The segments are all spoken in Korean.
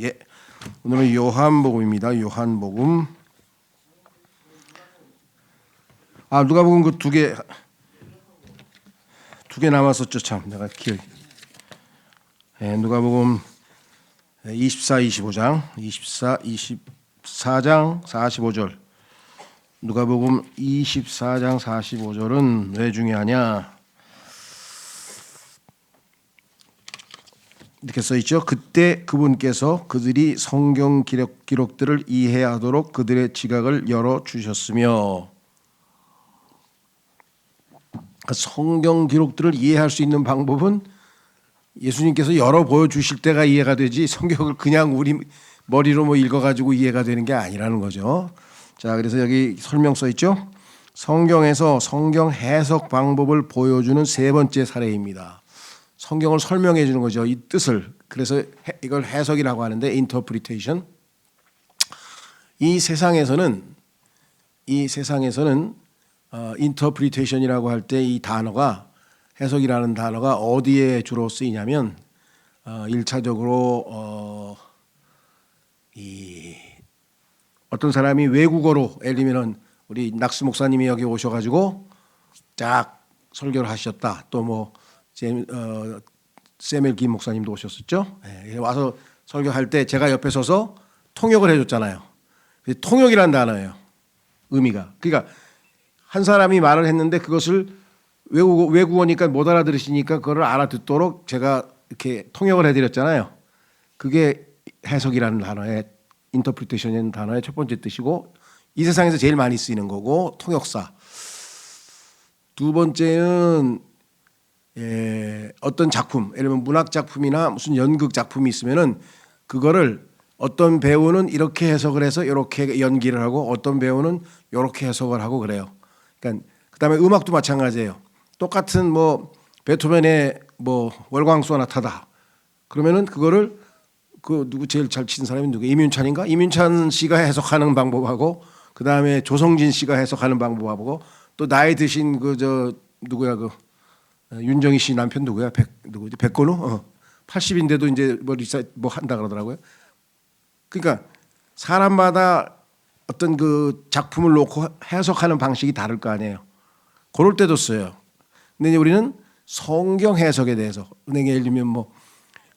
예, 오늘은 요한복음입니다. 요한복음. 누가복음 그 두 개 남았었죠. 참 내가 기억이. 누가복음 24장 45절. 누가복음 24장 45절은 왜 중요하냐? 이렇게 써 있죠. 그때 그분께서 그들이 성경 기록들을 이해하도록 그들의 지각을 열어 주셨으며, 성경 기록들을 이해할 수 있는 방법은 예수님께서 열어 보여주실 때가 이해가 되지, 성경을 그냥 우리 머리로 뭐 읽어가지고 이해가 되는 게 아니라는 거죠. 자, 그래서 여기 설명 써 있죠. 성경에서 성경 해석 방법을 보여주는 세 번째 사례입니다. 성경을 설명해 주는 거죠. 이 뜻을. 그래서 이걸 해석이라고 하는데 interpretation. 이 세상에서는 interpretation이라고 할 때 이 단어가, 해석이라는 단어가 어디에 주로 쓰이냐면 1차적으로 어떤 사람이 외국어로, 예를 들면 우리 낙스 목사님이 여기 오셔가지고 쫙 설교를 하셨다. 또 뭐 세멜 김 목사님도 오셨었죠. 와서 설교할 때 제가 옆에 서서 통역을 해줬잖아요. 통역이라는 단어예요. 의미가. 그러니까 한 사람이 말을 했는데 그것을 외국어니까 못 알아들으시니까 그걸 알아듣도록 제가 이렇게 통역을 해드렸잖아요. 그게 해석이라는 단어의, 인터프리테이션이라는 단어의 첫 번째 뜻이고, 이 세상에서 제일 많이 쓰이는 거고, 통역사. 두 번째는 어떤 작품, 예를 들면 문학 작품이나 무슨 연극 작품이 있으면은 그거를 어떤 배우는 이렇게 해석을 해서 이렇게 연기를 하고, 어떤 배우는 이렇게 해석을 하고 그래요. 그러니까 그다음에 음악도 마찬가지예요. 똑같은 뭐 베토벤의 뭐 월광 소나타다. 그러면은 그거를 누구 제일 잘 치는 사람이 누구? 이민찬인가? 이민찬 씨가 해석하는 방법하고, 그다음에 조성진 씨가 해석하는 방법하고, 또 나이 드신 누구야 윤정희 씨 남편 누구야? 누구지? 백건우? 80인데도 이제 뭐 한다 그러더라고요. 그러니까 사람마다 어떤 그 작품을 놓고 해석하는 방식이 다를 거 아니에요. 그럴 때도 써요. 근데 우리는 성경 해석에 대해서, 예를 들면 뭐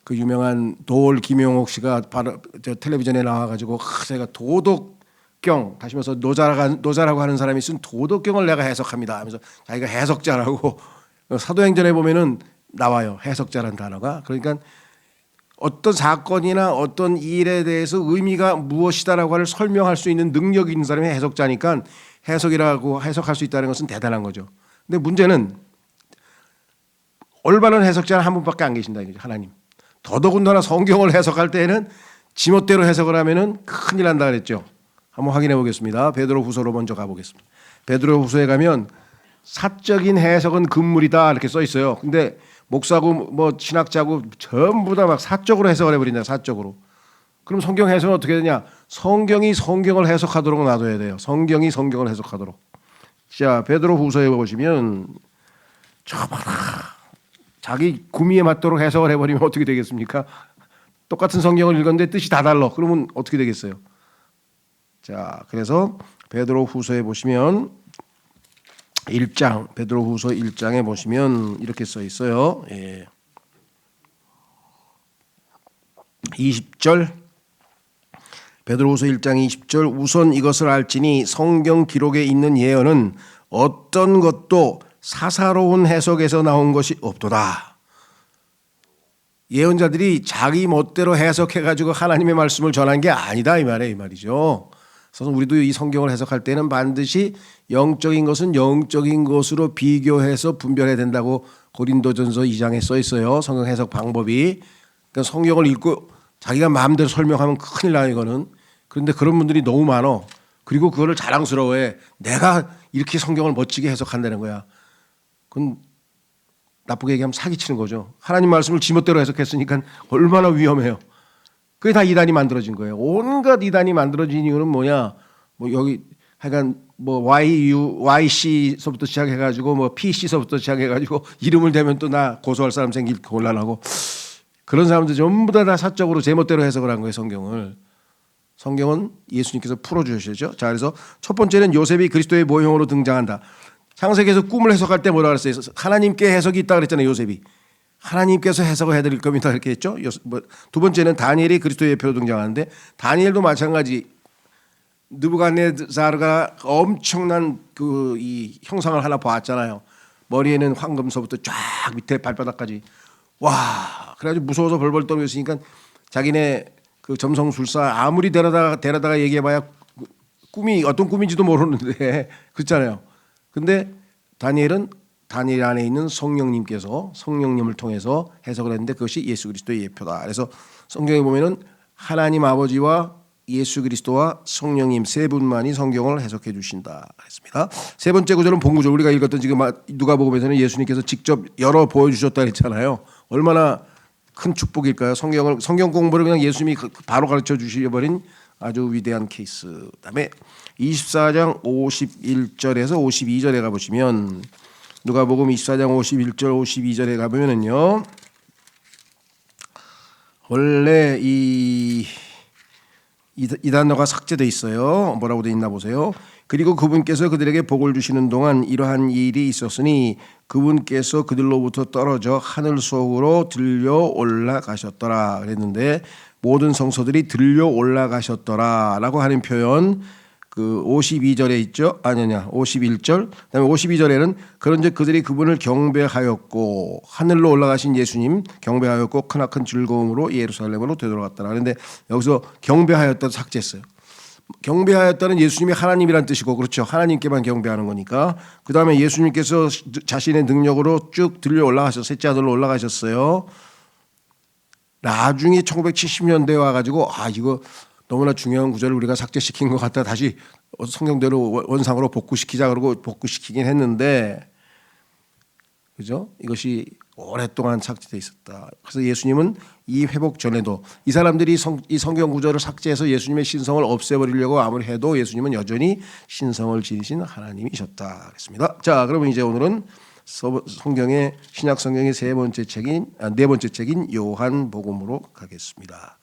그 유명한 도올 김용옥 씨가 바로 저 텔레비전에 나와가지고 제가 도덕경, 다시 말해서 노자라고 하는 사람이 쓴 도덕경을 내가 해석합니다 하면서 자기가 해석자라고, 사도행전에 보면은 나와요. 해석자라는 단어가. 그러니까 어떤 사건이나 어떤 일에 대해서 의미가 무엇이다라고 하는 설명할 수 있는 능력이 있는 사람이 해석자니까 해석이라고 해석할 수 있다는 것은 대단한 거죠. 근데 문제는 올바른 해석자는 한 분밖에 안 계신다 이거죠. 하나님. 더더군다나 성경을 해석할 때에는 지멋대로 해석을 하면은 큰일 난다 그랬죠. 한번 확인해 보겠습니다. 베드로후서로 먼저 가보겠습니다. 베드로후서에 가면 사적인 해석은 금물이다 이렇게 써 있어요. 근데 목사고 뭐 신학자고 전부 다 막 사적으로 해석을 해버린다. 사적으로. 그럼 성경 해석은 어떻게 되냐? 성경이 성경을 해석하도록 놔둬야 돼요. 성경이 성경을 해석하도록. 자, 베드로후서에 보시면 자기 구미에 맞도록 해석을 해버리면 어떻게 되겠습니까? 똑같은 성경을 읽었는데 뜻이 다 달라. 그러면 어떻게 되겠어요? 자, 그래서 베드로후서에 보시면 1장, 베드로후서 1장에 보시면 이렇게 써 있어요. 20절, 베드로후서 1장 20절. 우선 이것을 알지니 성경 기록에 있는 예언은 어떤 것도 사사로운 해석에서 나온 것이 없도다. 예언자들이 자기 멋대로 해석해가지고 하나님의 말씀을 전한 게 아니다 이 말이죠. 그래서 우리도 이 성경을 해석할 때는 반드시 영적인 것은 영적인 것으로 비교해서 분별해야 된다고 고린도전서 2장에 써 있어요. 성경 해석 방법이. 그러니까 성경을 읽고 자기가 마음대로 설명하면 큰일 나요 이거는. 그런데 그런 분들이 너무 많어. 그리고 그거를 자랑스러워해. 내가 이렇게 성경을 멋지게 해석한다는 거야. 그건 나쁘게 얘기하면 사기치는 거죠. 하나님 말씀을 지멋대로 해석했으니까 얼마나 위험해요. 그게 다 이단이 만들어진 거예요. 온갖 이단이 만들어진 이유는 뭐냐? 뭐 여기 하여간 뭐 YC서부터 시작해가지고 뭐 PC서부터 시작해가지고 이름을 대면 또 나 고소할 사람 생길 곤란하고, 그런 사람들 전부 다 사적으로 제멋대로 해석을 한 거예요. 성경은 예수님께서 풀어주셨죠. 자, 그래서 첫 번째는 요셉이 그리스도의 모형으로 등장한다. 창세기에서 꿈을 해석할 때 뭐라 그랬어요? 하나님께 해석이 있다 그랬잖아요. 요셉이 하나님께서 해석을 해드릴 겁니다 이렇게 했죠. 두 번째는 다니엘이 그리스도의 예표로 등장하는데 다니엘도 마찬가지. 느부갓네살가 엄청난 이 형상을 하나 보았잖아요. 머리에는 황금서부터 쫙 밑에 발바닥까지. 와, 그래가지고 무서워서 벌벌 떨고 있으니까 자기네 그 점성술사 아무리 데려다가 얘기해봐야 꿈이 어떤 꿈인지도 모르는데 그렇잖아요. 근데 다니엘 안에 있는 성령님을 통해서 해석을 했는데 그것이 예수 그리스도의 예표다. 그래서 성경에 보면은 하나님 아버지와 예수 그리스도와 성령님 세 분만이 성경을 해석해 주신다 했습니다. 세 번째 구절은 본구절. 우리가 읽었던 지금 누가복음에서는 예수님께서 직접 열어 보여주셨다 했잖아요. 얼마나 큰 축복일까요? 성경 공부를 그냥 예수님이 바로 가르쳐 주셔버린 아주 위대한 케이스. 그다음에 24장 51절에서 52절에 가보시면 누가복음 24장 51절 52절에 가보면은요. 원래 이 단어가 삭제돼 있어요. 뭐라고 돼 있나 보세요. 그리고 그분께서 그들에게 복을 주시는 동안 이러한 일이 있었으니 그분께서 그들로부터 떨어져 하늘 속으로 들려 올라가셨더라 그랬는데 모든 성소들이 들려 올라가셨더라라고 하는 표현 그 52절에 있죠. 51절. 그다음에 52절에는 그런즉 그들이 그분을 경배하였고 하늘로 올라가신 예수님 경배하였고 크나큰 즐거움으로 예루살렘으로 되돌아갔더라. 그런데 여기서 경배하였다 삭제했어요. 경배하였다는 예수님이 하나님이란 뜻이고 그렇죠. 하나님께만 경배하는 거니까. 그다음에 예수님께서 자신의 능력으로 쭉 들려 올라가셨어요. 셋째 하늘로 올라가셨어요. 나중에 1970년대에 와가지고 이거 너무나 중요한 구절을 우리가 삭제시킨 것 같다. 다시 성경대로 원상으로 복구시키자 그러고 복구시키긴 했는데 그죠? 이것이 오랫동안 삭제돼 있었다. 그래서 예수님은 이 회복 전에도 이 사람들이 이 성경 구절을 삭제해서 예수님의 신성을 없애버리려고 아무리 해도 예수님은 여전히 신성을 지니신 하나님이셨다. 그랬습니다. 자, 그러면 이제 오늘은 성경의 신약 성경의 네 번째 책인 요한복음으로 가겠습니다.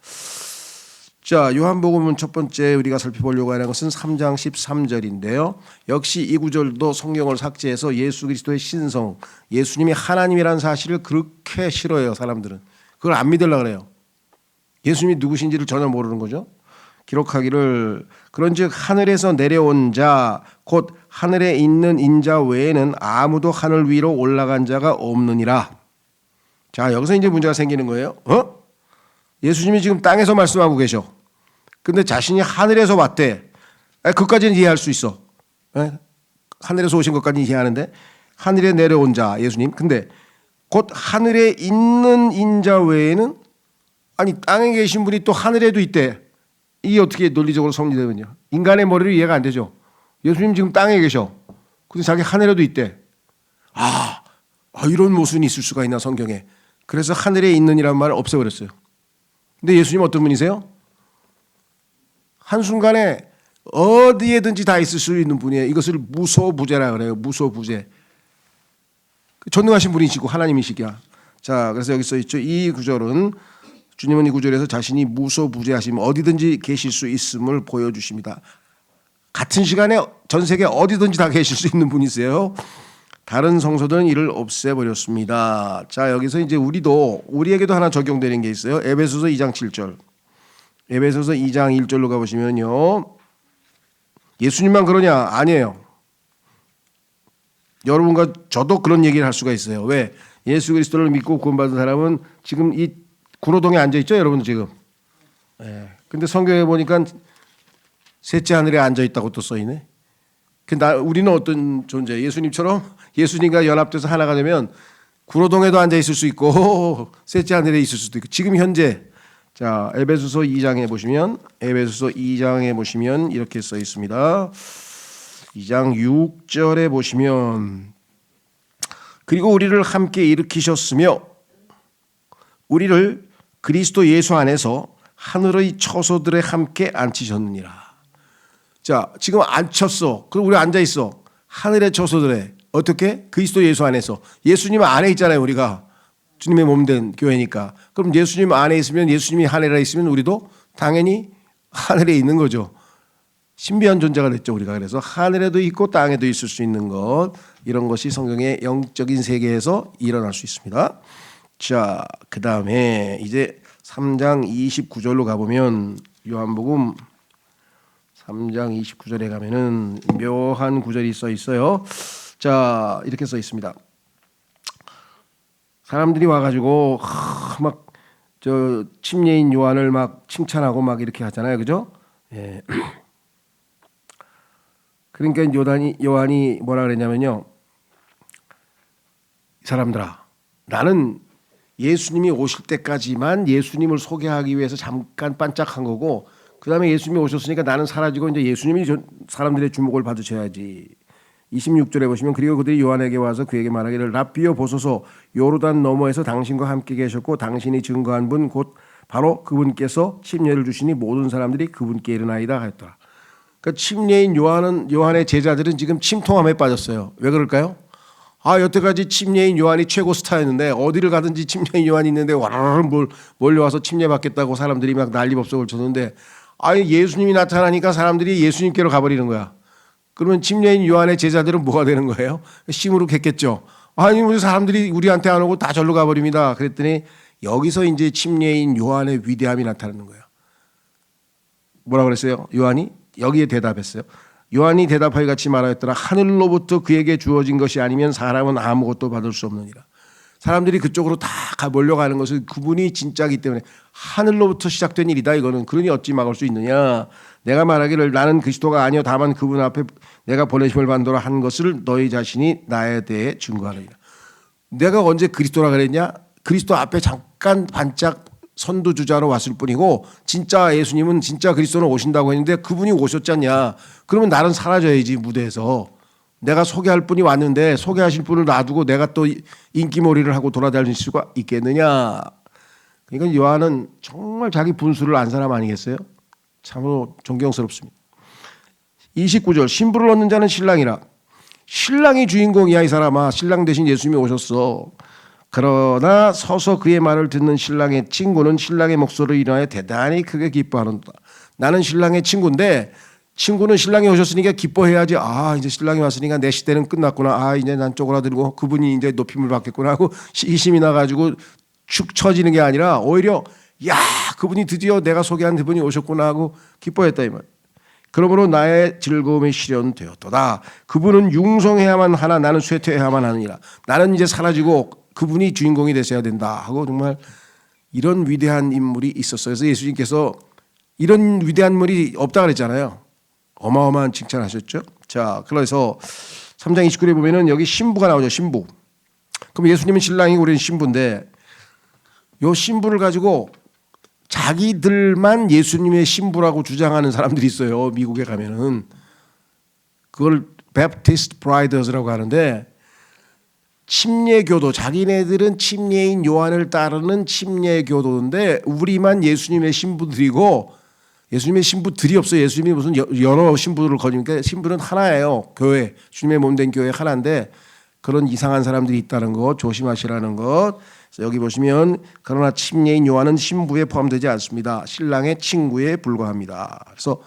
자, 요한복음은 첫 번째 우리가 살펴보려고 하는 것은 3장 13절인데요. 역시 이 구절도 성경을 삭제해서 예수 그리스도의 신성, 예수님이 하나님이라는 사실을 그렇게 싫어해요. 사람들은. 그걸 안 믿으려고 그래요. 예수님이 누구신지를 전혀 모르는 거죠. 기록하기를 그런즉 하늘에서 내려온 자 곧 하늘에 있는 인자 외에는 아무도 하늘 위로 올라간 자가 없느니라. 자, 여기서 이제 문제가 생기는 거예요. 예수님이 지금 땅에서 말씀하고 계셔. 근데 자신이 하늘에서 왔대. 그것까지는 이해할 수 있어. 하늘에서 오신 것까지는 이해하는데 하늘에 내려온 자 예수님. 근데 곧 하늘에 있는 인자 외에는 땅에 계신 분이 또 하늘에도 있대. 이게 어떻게 논리적으로 성립되면요. 인간의 머리로 이해가 안 되죠. 예수님 지금 땅에 계셔. 근데 자기 하늘에도 있대. 이런 모순이 있을 수가 있나 성경에. 그래서 하늘에 있는이라는 말을 없애버렸어요. 근데 예수님 어떤 분이세요? 한순간에 어디에든지 다 있을 수 있는 분이에요. 이것을 무소부재라 그래요. 무소부재. 전능하신 분이시고 하나님이시기야. 자, 그래서 여기 써 있죠. 이 구절은 주님은 이 구절에서 자신이 무소부재하심 어디든지 계실 수 있음을 보여주십니다. 같은 시간에 전 세계 어디든지 다 계실 수 있는 분이세요. 다른 성소들은 이를 없애버렸습니다. 자, 여기서 이제 우리에게도 하나 적용되는 게 있어요. 에베소서 2장 7절. 에베소서 2장 1절로 가보시면요. 예수님만 그러냐? 아니에요. 여러분과 저도 그런 얘기를 할 수가 있어요. 왜? 예수 그리스도를 믿고 구원받은 사람은 지금 이 구로동에 앉아있죠? 여러분 지금. 근데 성경에 보니까 셋째 하늘에 앉아있다고 또 써있네. 우리는 어떤 존재? 예수님처럼 예수님과 연합돼서 하나가 되면 구로동에도 앉아 있을 수 있고 셋째 하늘에 있을 수도 있고 지금 현재 자 에베소서 2장에 보시면 이렇게 써 있습니다. 2장 6절에 보시면 그리고 우리를 함께 일으키셨으며 우리를 그리스도 예수 안에서 하늘의 처소들에 함께 앉히셨느니라. 자, 지금 앉혔어. 그리고 우리 앉아 있어. 하늘의 처소들에 어떻게? 그리스도 예수 안에서. 예수님 안에 있잖아요, 우리가. 주님의 몸 된 교회니까. 그럼 예수님 안에 있으면, 예수님이 하늘에 있으면 우리도 당연히 하늘에 있는 거죠. 신비한 존재가 됐죠, 우리가. 그래서 하늘에도 있고 땅에도 있을 수 있는 것, 이런 것이 성경의 영적인 세계에서 일어날 수 있습니다. 자, 그 다음에 이제 3장 29절로 가보면, 요한복음 3장 29절에 가면은 묘한 구절이 써 있어요. 자, 이렇게 써 있습니다. 사람들이 와가지고 막 저 침례인 요한을 막 칭찬하고 막 이렇게 하잖아요, 그죠? 예. 그러니까 요한이 뭐라 그랬냐면요, 사람들아, 나는 예수님이 오실 때까지만 예수님을 소개하기 위해서 잠깐 반짝한 거고, 그 다음에 예수님이 오셨으니까 나는 사라지고 이제 예수님이 사람들의 주목을 받으셔야지. 26절에 보시면, 그리고 그들이 요한에게 와서 그에게 말하기를, 랍비여 보소서, 요르단 너머에서 당신과 함께 계셨고 당신이 증거한 분 곧 바로 그분께서 침례를 주시니 모든 사람들이 그분께 일어나이다 하였더라. 그러니까 침례인 요한의 제자들은 지금 침통함에 빠졌어요. 왜 그럴까요? 여태까지 침례인 요한이 최고 스타였는데, 어디를 가든지 침례인 요한이 있는데 와르르 몰려와서 침례 받겠다고 사람들이 막 난리법석을 쳤는데, 예수님이 나타나니까 사람들이 예수님께로 가버리는 거야. 그러면 침례인 요한의 제자들은 뭐가 되는 거예요? 시무룩했겠죠. 우리 사람들이 우리한테 안 오고 다 절로 가버립니다. 그랬더니 여기서 이제 침례인 요한의 위대함이 나타나는 거예요. 뭐라 그랬어요? 요한이 여기에 대답했어요. 요한이 대답하여 같이 말하였더라. 하늘로부터 그에게 주어진 것이 아니면 사람은 아무것도 받을 수 없느니라. 사람들이 그쪽으로 다 몰려가는 것은 그분이 진짜이기 때문에 하늘로부터 시작된 일이다, 이거는. 그러니 어찌 막을 수 있느냐. 내가 말하기를 나는 그리스도가 아니요 다만 그분 앞에 내가 보내심을 받노라 한 것을 너희 자신이 나에 대해 증거하느니라. 내가 언제 그리스도라 그랬냐? 그리스도 앞에 잠깐 반짝 선두주자로 왔을 뿐이고, 진짜 예수님은, 진짜 그리스도는 오신다고 했는데 그분이 오셨잖냐. 그러면 나는 사라져야지, 무대에서. 내가 소개할 분이 왔는데 소개하실 분을 놔두고 내가 또 인기몰이를 하고 돌아다닐 수가 있겠느냐. 그러니까 요한은 정말 자기 분수를 안 사람 아니겠어요? 참으로 존경스럽습니다. 29절, 신부를 얻는 자는 신랑이라. 신랑이 주인공이야, 이 사람아. 신랑 대신 예수님이 오셨어. 그러나 서서 그의 말을 듣는 신랑의 친구는 신랑의 목소리를 인하여 대단히 크게 기뻐하는다. 나는 신랑의 친구인데, 친구는 신랑이 오셨으니까 기뻐해야지. 이제 신랑이 왔으니까 내 시대는 끝났구나. 이제 난 쪼그라들고 그분이 이제 높임을 받겠구나 하고 시심이 나가지고 축 처지는 게 아니라, 오히려 그분이 드디어 내가 소개한 그분이 오셨구나 하고 기뻐했다, 이 말. 그러므로 나의 즐거움이 실현되었도다. 그분은 융성해야만 하나 나는 쇠퇴해야만 하느니라. 나는 이제 사라지고 그분이 주인공이 되셔야 된다 하고, 정말 이런 위대한 인물이 있었어요. 그래서 예수님께서 이런 위대한 인물이 없다 그랬잖아요. 어마어마한 칭찬하셨죠. 자, 그래서 3장 29절에 보면은 여기 신부가 나오죠. 신부. 그럼 예수님은 신랑이고 우리는 신부인데, 요 신부를 가지고 자기들만 예수님의 신부라고 주장하는 사람들이 있어요. 미국에 가면은 그걸 베프티스트 브라이더스라고 하는데, 침례교도, 자기네들은 침례인 요한을 따르는 침례교도인데 우리만 예수님의 신부들이고, 예수님의 신부들이 없어요. 예수님이 무슨 여러 신부들을 거니까 신부는 하나예요. 교회, 주님의 몸된 교회 하나인데, 그런 이상한 사람들이 있다는 것 조심하시라는 것. 그래서 여기 보시면, 그러나 침례인 요한은 신부에 포함되지 않습니다. 신랑의 친구에 불과합니다. 그래서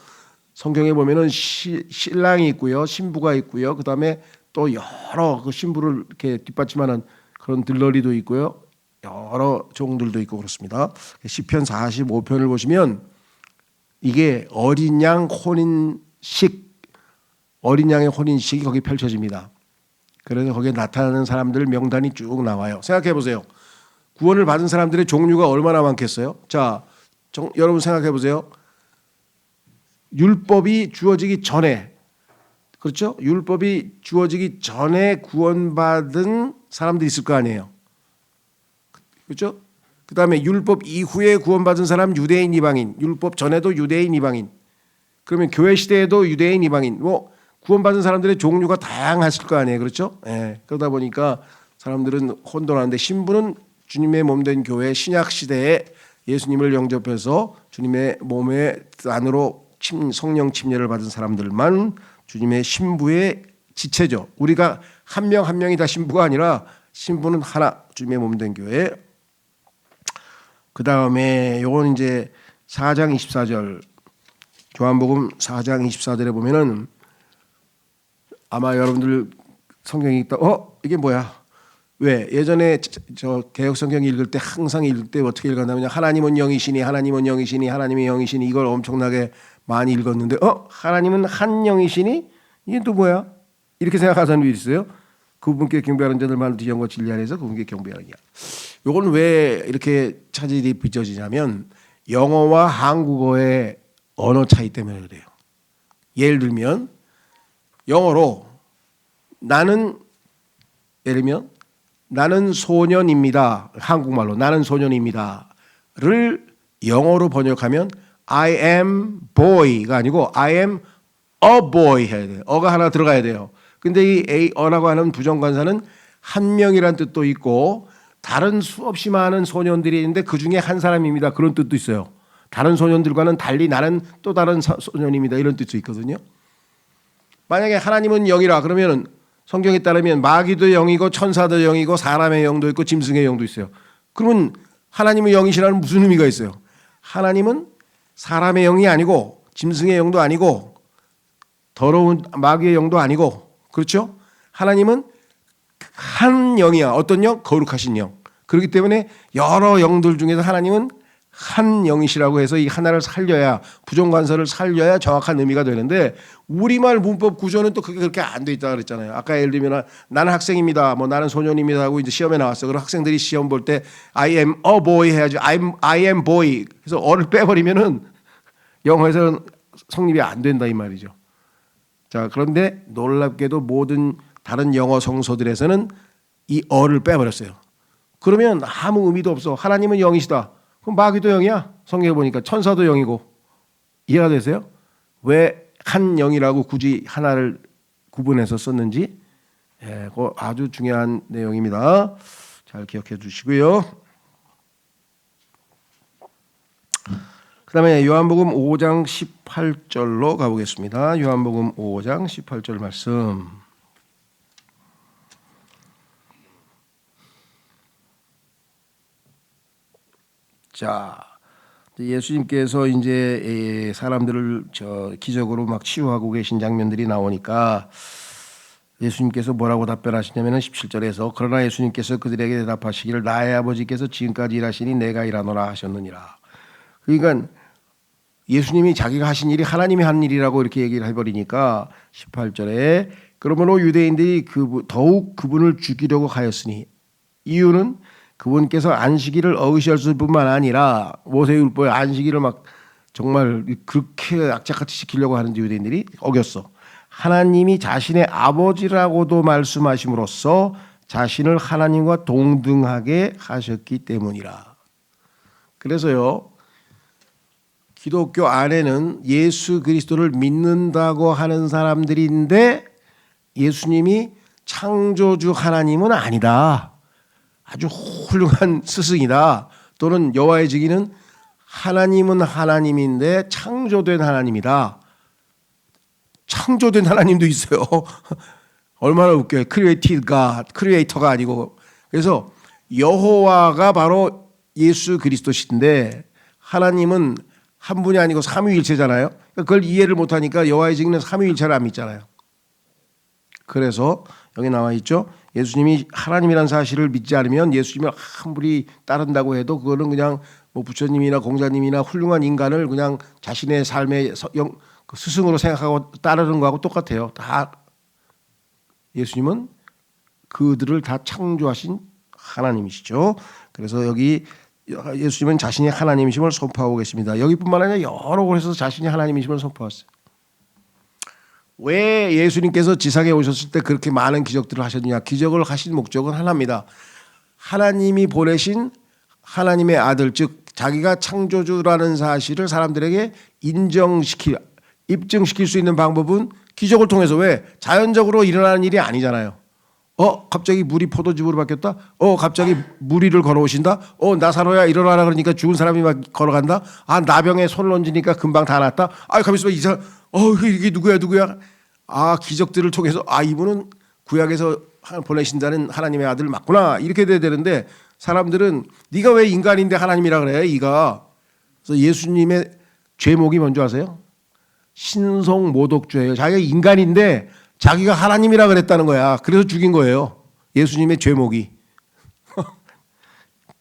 성경에 보면은 신랑이 있고요, 신부가 있고요, 그 다음에 또 여러 그 신부를 이렇게 뒷받침하는 그런 들러리도 있고요, 여러 종들도 있고 그렇습니다. 시편 45편을 보시면 이게 어린 양 혼인식, 어린 양의 혼인식이 거기 펼쳐집니다. 그래서 거기에 나타나는 사람들 명단이 쭉 나와요. 생각해 보세요. 구원을 받은 사람들의 종류가 얼마나 많겠어요? 자, 여러분 생각해 보세요. 율법이 주어지기 전에, 그렇죠? 율법이 주어지기 전에 구원받은 사람들이 있을 거 아니에요. 그렇죠? 그 다음에 율법 이후에 구원받은 사람, 유대인, 이방인. 율법 전에도 유대인, 이방인. 그러면 교회 시대에도 유대인, 이방인. 구원받은 사람들의 종류가 다양했을 거 아니에요. 그렇죠? 그러다 보니까 사람들은 혼돈하는데, 신부는 주님의 몸된 교회 신약 시대에 예수님을 영접해서 주님의 몸의 안으로 성령 침례를 받은 사람들만 주님의 신부의 지체죠. 우리가 한 명 한 명이 다 신부가 아니라 신부는 하나, 주님의 몸 된 교회. 그 다음에 요건 이제 4장 24절, 요한복음 4장 24절에 보면은 아마 여러분들 성경 읽다 이게 뭐야? 왜 예전에 저 개역 성경 읽을 때 항상 읽을 때 어떻게 읽었냐면 하나님은 영이시니 하나님은 영이시니 하나님의 영이시니 이걸 엄청나게 많이 읽었는데 하나님은 한 영이시니 이게 또 뭐야? 이렇게 생각하는 사람이 있어요. 그분께 경배하는 자들만 뒤정과 진리 안에서 그분께 경배하느냐. 요건 왜 이렇게 차질이 빚어지냐면 영어와 한국어의 언어 차이 때문에 그래요. 예를 들면 영어로 나는 예를 들면 나는 소년입니다. 한국말로 나는 소년입니다를 영어로 번역하면 I am boy가 아니고 I am a boy 해야 돼요. 어가 하나 들어가야 돼요. 근데 이 어라고 하는 부정관사는 한 명이란 뜻도 있고 다른 수없이 많은 소년들이 있는데 그중에 한 사람입니다. 그런 뜻도 있어요. 다른 소년들과는 달리 나는 또 다른 소년입니다. 이런 뜻도 있거든요. 만약에 하나님은 영이라 그러면 성경에 따르면 마귀도 영이고 천사도 영이고 사람의 영도 있고 짐승의 영도 있어요. 그러면 하나님은 영이시라는 무슨 의미가 있어요? 하나님은 사람의 영이 아니고 짐승의 영도 아니고 더러운 마귀의 영도 아니고 그렇죠? 하나님은 한 영이야. 어떤 영? 거룩하신 영. 그렇기 때문에 여러 영들 중에서 하나님은 한 영이시라고 해서 이 하나를 살려야 부정관사를 살려야 정확한 의미가 되는데 우리말 문법 구조는 또 그게 그렇게 안 돼 있다 그랬잖아요. 아까 예를 들면 나는 학생입니다. 뭐 나는 소년입니다 하고 이제 시험에 나왔어. 그럼 학생들이 시험 볼 때 I am a boy 해야지. I am boy. 그래서 어를 빼버리면은 영어에서는 성립이 안 된다 이 말이죠. 자, 그런데 놀랍게도 모든 다른 영어 성서들에서는 이 어를 빼버렸어요. 그러면 아무 의미도 없어. 하나님은 영이시다. 그럼 마귀도 영이야. 성경에 보니까 천사도 영이고. 이해가 되세요? 왜 한 영이라고 굳이 하나를 구분해서 썼는지 그거 아주 중요한 내용입니다. 잘 기억해 주시고요. 그 다음에 요한복음 5장 18절로 가보겠습니다. 요한복음 5장 18절 말씀. 자, 예수님께서 이제 사람들을 기적으로 막 치유하고 계신 장면들이 나오니까 예수님께서 뭐라고 답변하시냐면 17절에서 그러나 예수님께서 그들에게 대답하시기를 나의 아버지께서 지금까지 일하시니 내가 일하노라 하셨느니라. 그러니까 예수님이 자기가 하신 일이 하나님이 한 일이라고 이렇게 얘기를 해버리니까 18절에 그러므로 유대인들이 더욱 그분을 죽이려고 하였으니 이유는 그분께서 안식일을 어기셨을 뿐만 아니라 모세율법의 안식일을 막 정말 그렇게 악착같이 지키려고 하는지 유대인들이 어겼어. 하나님이 자신의 아버지라고도 말씀하심으로써 자신을 하나님과 동등하게 하셨기 때문이라. 그래서요. 기독교 안에는 예수 그리스도를 믿는다고 하는 사람들인데 예수님이 창조주 하나님은 아니다. 아주 훌륭한 스승이다. 또는 여호와의 증인은 하나님은 하나님인데 창조된 하나님이다. 창조된 하나님도 있어요. 얼마나 웃겨요. Created God, 크리에이터가 아니고. 그래서 여호와가 바로 예수 그리스도신데 하나님은 한 분이 아니고 삼위일체잖아요. 그걸 이해를 못하니까 여호와의 증인은 삼위일체를 안 믿잖아요. 그래서 여기 나와 있죠. 예수님이 하나님이라는 사실을 믿지 않으면 예수님을 아무리 따른다고 해도 그거는 그냥 뭐 부처님이나 공자님이나 훌륭한 인간을 그냥 자신의 삶의 스승으로 생각하고 따르는 거하고 똑같아요. 다 예수님은 그들을 다 창조하신 하나님이시죠. 그래서 여기 예수님은 자신이 하나님이심을 선포하고 계십니다. 여기뿐만 아니라 여러 곳에서 자신이 하나님이심을 선포했어요. 왜 예수님께서 지상에 오셨을 때 그렇게 많은 기적들을 하셨느냐? 기적을 하신 목적은 하나입니다. 하나님이 보내신 하나님의 아들, 즉 자기가 창조주라는 사실을 사람들에게 입증시킬 수 있는 방법은 기적을 통해서. 왜? 자연적으로 일어나는 일이 아니잖아요. 갑자기 물이 포도즙으로 바뀌었다. 갑자기 무리를 걸어오신다. 나사로야 일어나라 그러니까 죽은 사람이 막 걸어간다. 나병에 손을 얹으니까 금방 다 낫다. 가만있어 봐. 이게 누구야? 기적들을 통해서 이분은 구약에서 보내신다는 하나님의 아들 맞구나 이렇게 돼야 되는데 사람들은 네가 왜 인간인데 하나님이라 그래 이가. 그래서 예수님의 죄목이 뭔지 아세요? 신성모독죄예요. 자기가 인간인데 자기가 하나님이라 그랬다는 거야. 그래서 죽인 거예요. 예수님의 죄목이.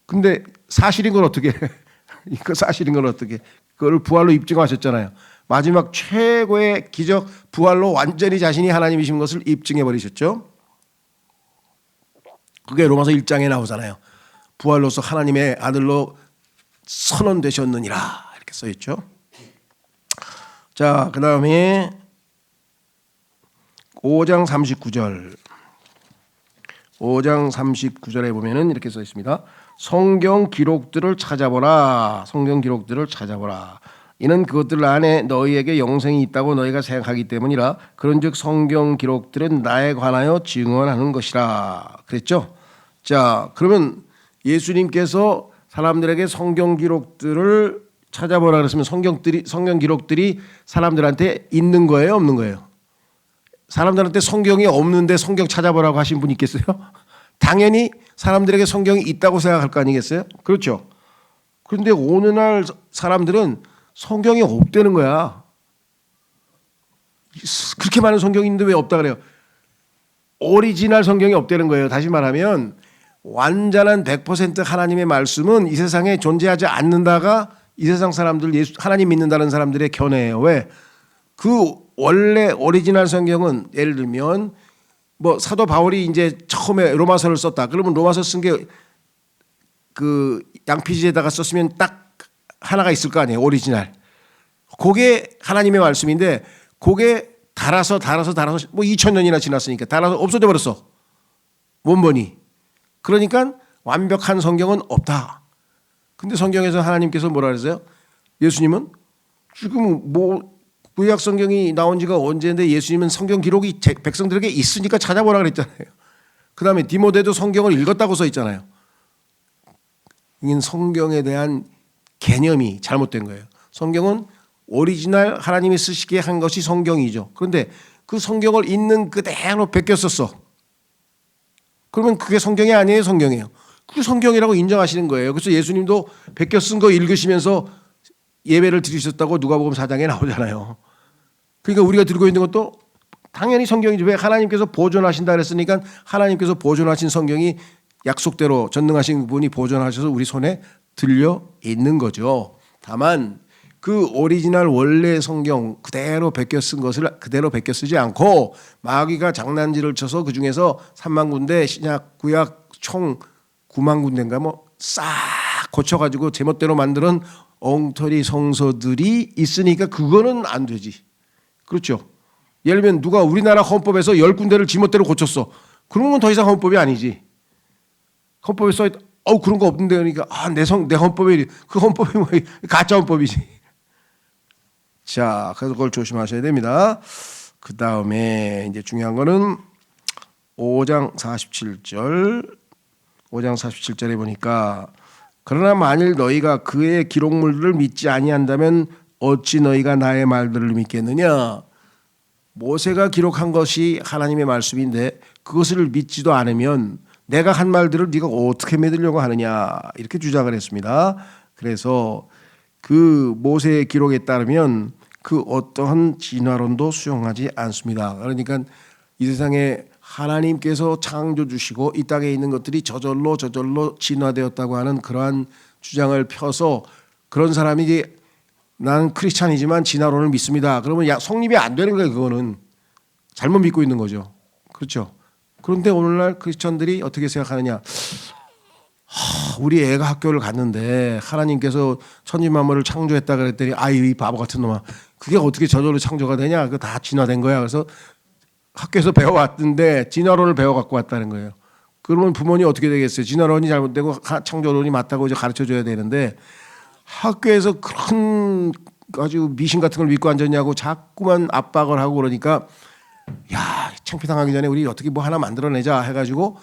근데 사실인 건 어떻게? 이거 사실인 건 어떻게? 그걸 부활로 입증하셨잖아요. 마지막 최고의 기적 부활로 완전히 자신이 하나님이신 것을 입증해 버리셨죠. 그게 로마서 1장에 나오잖아요. 부활로서 하나님의 아들로 선언되셨느니라 이렇게 써 있죠. 자, 그다음에 5장 39절. 5장 39절에 보면은 이렇게 써 있습니다. 성경 기록들을 찾아보라. 성경 기록들을 찾아보라. 이는 그것들 안에 너희에게 영생이 있다고 너희가 생각하기 때문이라. 그런즉 성경 기록들은 나에 관하여 증언하는 것이라. 그랬죠? 자, 그러면 예수님께서 사람들에게 성경 기록들을 찾아보라 그랬으면 성경 기록들이 사람들한테 있는 거예요, 없는 거예요? 사람들한테 성경이 없는데 성경 찾아보라고 하신 분 있겠어요? 당연히 사람들에게 성경이 있다고 생각할 거 아니겠어요? 그렇죠. 그런데 오늘날 사람들은 성경이 없다는 거야. 그렇게 많은 성경이 있는데 왜 없다 그래요? 오리지널 성경이 없다는 거예요. 다시 말하면 완전한 100% 하나님의 말씀은 이 세상에 존재하지 않는다가 이 세상 사람들 하나님 믿는다는 사람들의 견해예요. 왜? 그 원래 오리지널 성경은 예를 들면 뭐 사도 바울이 이제 처음에 로마서를 썼다. 그러면 로마서 쓴 게 그 양피지에다가 썼으면 딱 하나가 있을 거 아니에요. 오리지널. 그게 하나님의 말씀인데 그게 달아서 뭐 2000년이나 지났으니까 달아서 없어져 버렸어. 원본이. 그러니까 완벽한 성경은 없다. 근데 성경에서 하나님께서 뭐라 그랬어요? 예수님은 지금 뭐 구약 성경이 나온 지가 언제인데 예수님은 성경 기록이 백성들에게 있으니까 찾아보라 그랬잖아요. 그다음에 디모데도 성경을 읽었다고 써 있잖아요. 이건 성경에 대한 개념이 잘못된 거예요. 성경은 오리지널 하나님이 쓰시기에 한 것이 성경이죠. 그런데 그 성경을 있는 그대로 베껴 썼어. 그러면 그게 성경이 아니에요, 성경이에요. 그 성경이라고 인정하시는 거예요. 그래서 예수님도 베껴 쓴 거 읽으시면서 예배를 드리셨다고 누가복음 4장에 나오잖아요. 그러니까 우리가 들고 있는 것도 당연히 성경이지. 왜? 하나님께서 보존하신다 그랬으니까 하나님께서 보존하신 성경이 약속대로 전능하신 분이 보존하셔서 우리 손에 들려 있는 거죠. 다만 그 오리지널 원래 성경 그대로 베껴 쓴 것을 그대로 베껴 쓰지 않고 마귀가 장난질을 쳐서 그 중에서 3만 군데 신약 구약 총 9만 군데인가 뭐 싹 고쳐가지고 제멋대로 만드는 엉터리 성서들이 있으니까 그거는 안 되지. 그렇죠. 예를 들면 누가 우리나라 헌법에서 10군데를 지멋대로 고쳤어. 그러면 더 이상 헌법이 아니지. 헌법에 써있다. 그런 거 없는데 그러니까 내 헌법이 그 헌법이 뭐 가짜 헌법이지. 자, 그래서 그걸 조심하셔야 됩니다. 그 다음에 이제 중요한 거는 5장 47절. 5장 47절에 보니까 그러나 만일 너희가 그의 기록물들을 믿지 아니한다면 어찌 너희가 나의 말들을 믿겠느냐. 모세가 기록한 것이 하나님의 말씀인데 그것을 믿지도 않으면 내가 한 말들을 네가 어떻게 믿으려고 하느냐 이렇게 주장을 했습니다. 그래서 그 모세의 기록에 따르면 그 어떠한 진화론도 수용하지 않습니다. 그러니까 이 세상에 하나님께서 창조 주시고 이 땅에 있는 것들이 저절로 진화되었다고 하는 그러한 주장을 펴서 그런 사람이 나는 크리스찬이지만 진화론을 믿습니다. 그러면 성립이 안 되는 거예요. 그거는 잘못 믿고 있는 거죠. 그렇죠. 그런데 오늘날 크리스찬들이 어떻게 생각하느냐. 우리 애가 학교를 갔는데 하나님께서 천지만물을 창조했다 그랬더니 이 바보 같은 놈아 그게 어떻게 저절로 창조가 되냐. 그거 다 진화된 거야. 그래서 학교에서 배워왔는데 진화론을 배워갖고 왔다는 거예요. 그러면 부모님 어떻게 되겠어요? 진화론이 잘못되고 창조론이 맞다고 이제 가르쳐줘야 되는데 학교에서 그런 아주 미신 같은 걸 믿고 앉았냐고 자꾸만 압박을 하고 그러니까 야, 창피당하기 전에 우리 어떻게 뭐 하나 만들어내자 해가지고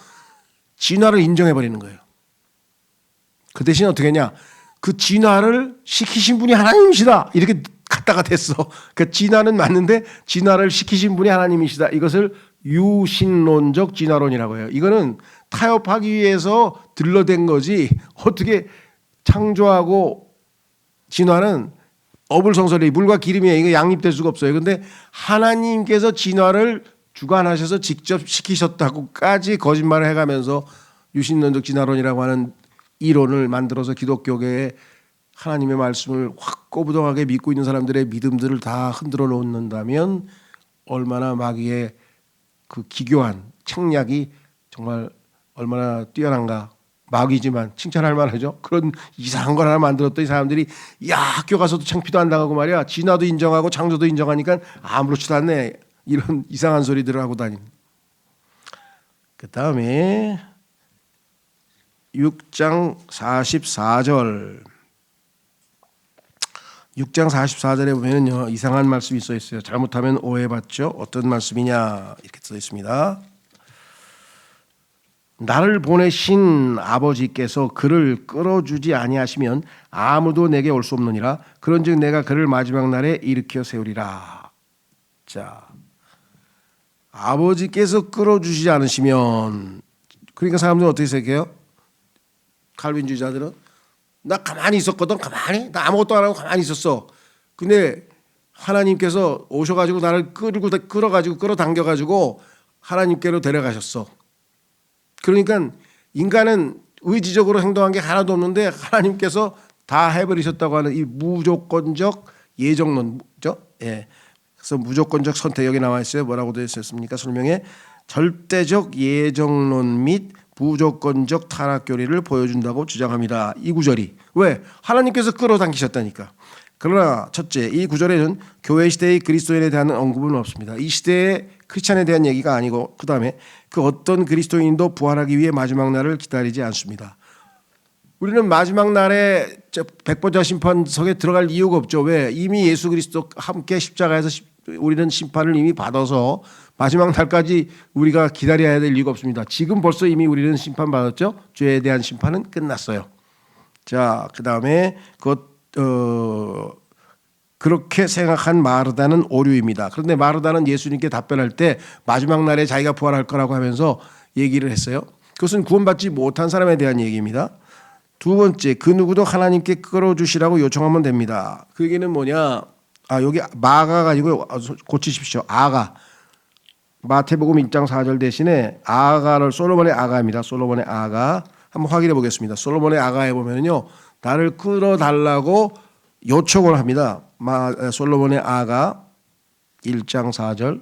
진화를 인정해버리는 거예요. 그 대신 어떻게 했냐? 그 진화를 시키신 분이 하나님이시다 이렇게 갖다가 됐어. 그 진화는 맞는데 진화를 시키신 분이 하나님이시다 이것을 유신론적 진화론이라고 해요. 이거는 타협하기 위해서 들러댄 거지 어떻게 창조하고 진화는 어불성설이 물과 기름이에요. 이거 양립될 수가 없어요. 그런데 하나님께서 진화를 주관하셔서 직접 시키셨다고까지 거짓말을 해가면서 유신론적 진화론이라고 하는 이론을 만들어서 기독교계에 하나님의 말씀을 확 꼬부동하게 믿고 있는 사람들의 믿음들을 다 흔들어 놓는다면 얼마나 마귀의 그 기교한 책략이 정말 얼마나 뛰어난가. 마귀지만 칭찬할 만하죠. 그런 이상한 걸 하나 만들었더니 사람들이 야 학교 가서도 창피도 안 당하고 말이야. 진화도 인정하고 창조도 인정하니까 아무렇지도 않네. 이런 이상한 소리들을 하고 다니는. 그 다음에 6장 44절 6장 44절에 보면은요 이상한 말씀이 써 있어요. 잘못하면 오해받죠. 어떤 말씀이냐 이렇게 써 있습니다. 나를 보내신 아버지께서 그를 끌어주지 아니하시면 아무도 내게 올 수 없느니라. 그런즉 내가 그를 마지막 날에 일으켜 세우리라. 자, 아버지께서 끌어주시지 않으시면 그러니까 사람들은 어떻게 생각해요? 칼빈주의자들은 나 가만히 있었거든. 가만히 나 아무것도 안 하고 가만히 있었어. 근데 하나님께서 오셔가지고 나를 끌어가지고 끌어당겨가지고 하나님께로 데려가셨어. 그러니까 인간은 의지적으로 행동한 게 하나도 없는데 하나님께서 다 해버리셨다고 하는 이 무조건적 예정론죠. 예. 그래서 무조건적 선택 여기 나와 있어요. 뭐라고 되어 있었습니까? 설명에 절대적 예정론 및 무조건적 타락 교리를 보여준다고 주장합니다. 이 구절이 왜? 하나님께서 끌어당기셨다니까. 그러나 첫째, 이 구절에는 교회 시대의 그리스도인에 대한 언급은 없습니다. 이 시대의 크리스찬에 대한 얘기가 아니고 그 다음에 그 어떤 그리스도인도 부활하기 위해 마지막 날을 기다리지 않습니다. 우리는 마지막 날에 백보자 심판석에 들어갈 이유가 없죠. 왜? 이미 예수 그리스도 함께 십자가에서 우리는 심판을 이미 받아서 마지막 날까지 우리가 기다려야 될 이유가 없습니다. 지금 벌써 이미 우리는 심판받았죠. 죄에 대한 심판은 끝났어요. 자, 그 다음에 그렇게 생각한 마르다는 오류입니다. 그런데 마르다는 예수님께 답변할 때 마지막 날에 자기가 부활할 거라고 하면서 얘기를 했어요. 그것은 구원받지 못한 사람에 대한 얘기입니다. 두 번째, 그 누구도 하나님께 끌어주시라고 요청하면 됩니다. 그 얘기는 뭐냐? 여기 마가가 아니고 고치십시오. 아가. 마태복음 1장 4절 대신에 아가를 솔로몬의 아가입니다. 솔로몬의 아가. 한번 확인해 보겠습니다. 솔로몬의 아가에 보면요, 나를 끌어달라고 요청을 합니다. 솔로몬의 아가 1장 4절.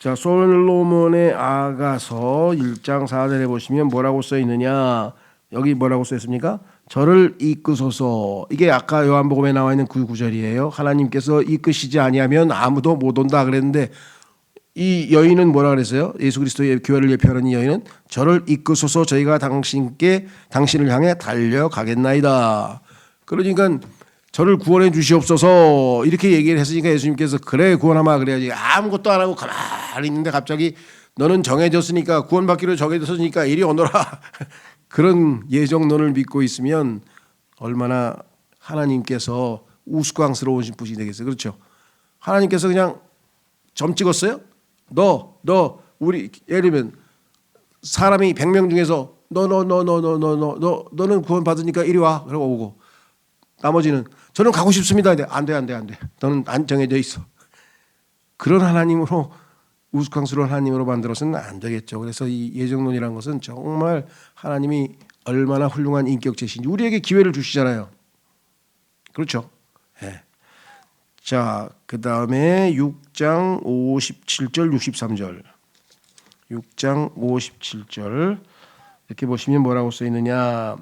자, 솔로몬의 아가서 1장 4절에 보시면 뭐라고 써 있느냐? 여기 뭐라고 써 있습니까? 저를 이끄소서. 이게 아까 요한복음에 나와 있는 그 구절이에요. 하나님께서 이끄시지 아니하면 아무도 못 온다 그랬는데 이 여인은 뭐라 그랬어요? 예수 그리스도의 교회를 예표하는 이 여인은 저를 이끄소서 저희가 당신을 향해 달려가겠나이다. 그러니까 저를 구원해 주시옵소서 이렇게 얘기를 했으니까 예수님께서 그래 구원하마 그래야지. 아무것도 안 하고 가만히 있는데 갑자기 너는 정해졌으니까 구원받기로 정해졌으니까 이리 오너라. 그런 예정론을 믿고 있으면 얼마나 하나님께서 우스꽝스러우신 분이 되겠어요. 그렇죠? 하나님께서 그냥 점 찍었어요. 너 우리 예를 들면 사람이 100명 중에서 너는 구원 받으니까 이리 와. 그러고 오고 나머지는 저는 가고 싶습니다. 안 돼. 너는 안 정해져 있어. 그런 하나님으로 우스꽝스러운 하나님으로 만들어서는 안 되겠죠. 그래서 이 예정론이라는 것은 정말 하나님이 얼마나 훌륭한 인격체신지 우리에게 기회를 주시잖아요. 그렇죠? 네. 자, 그 다음에 6장 57절 63절 6장 57절 이렇게 보시면 뭐라고 써 있느냐.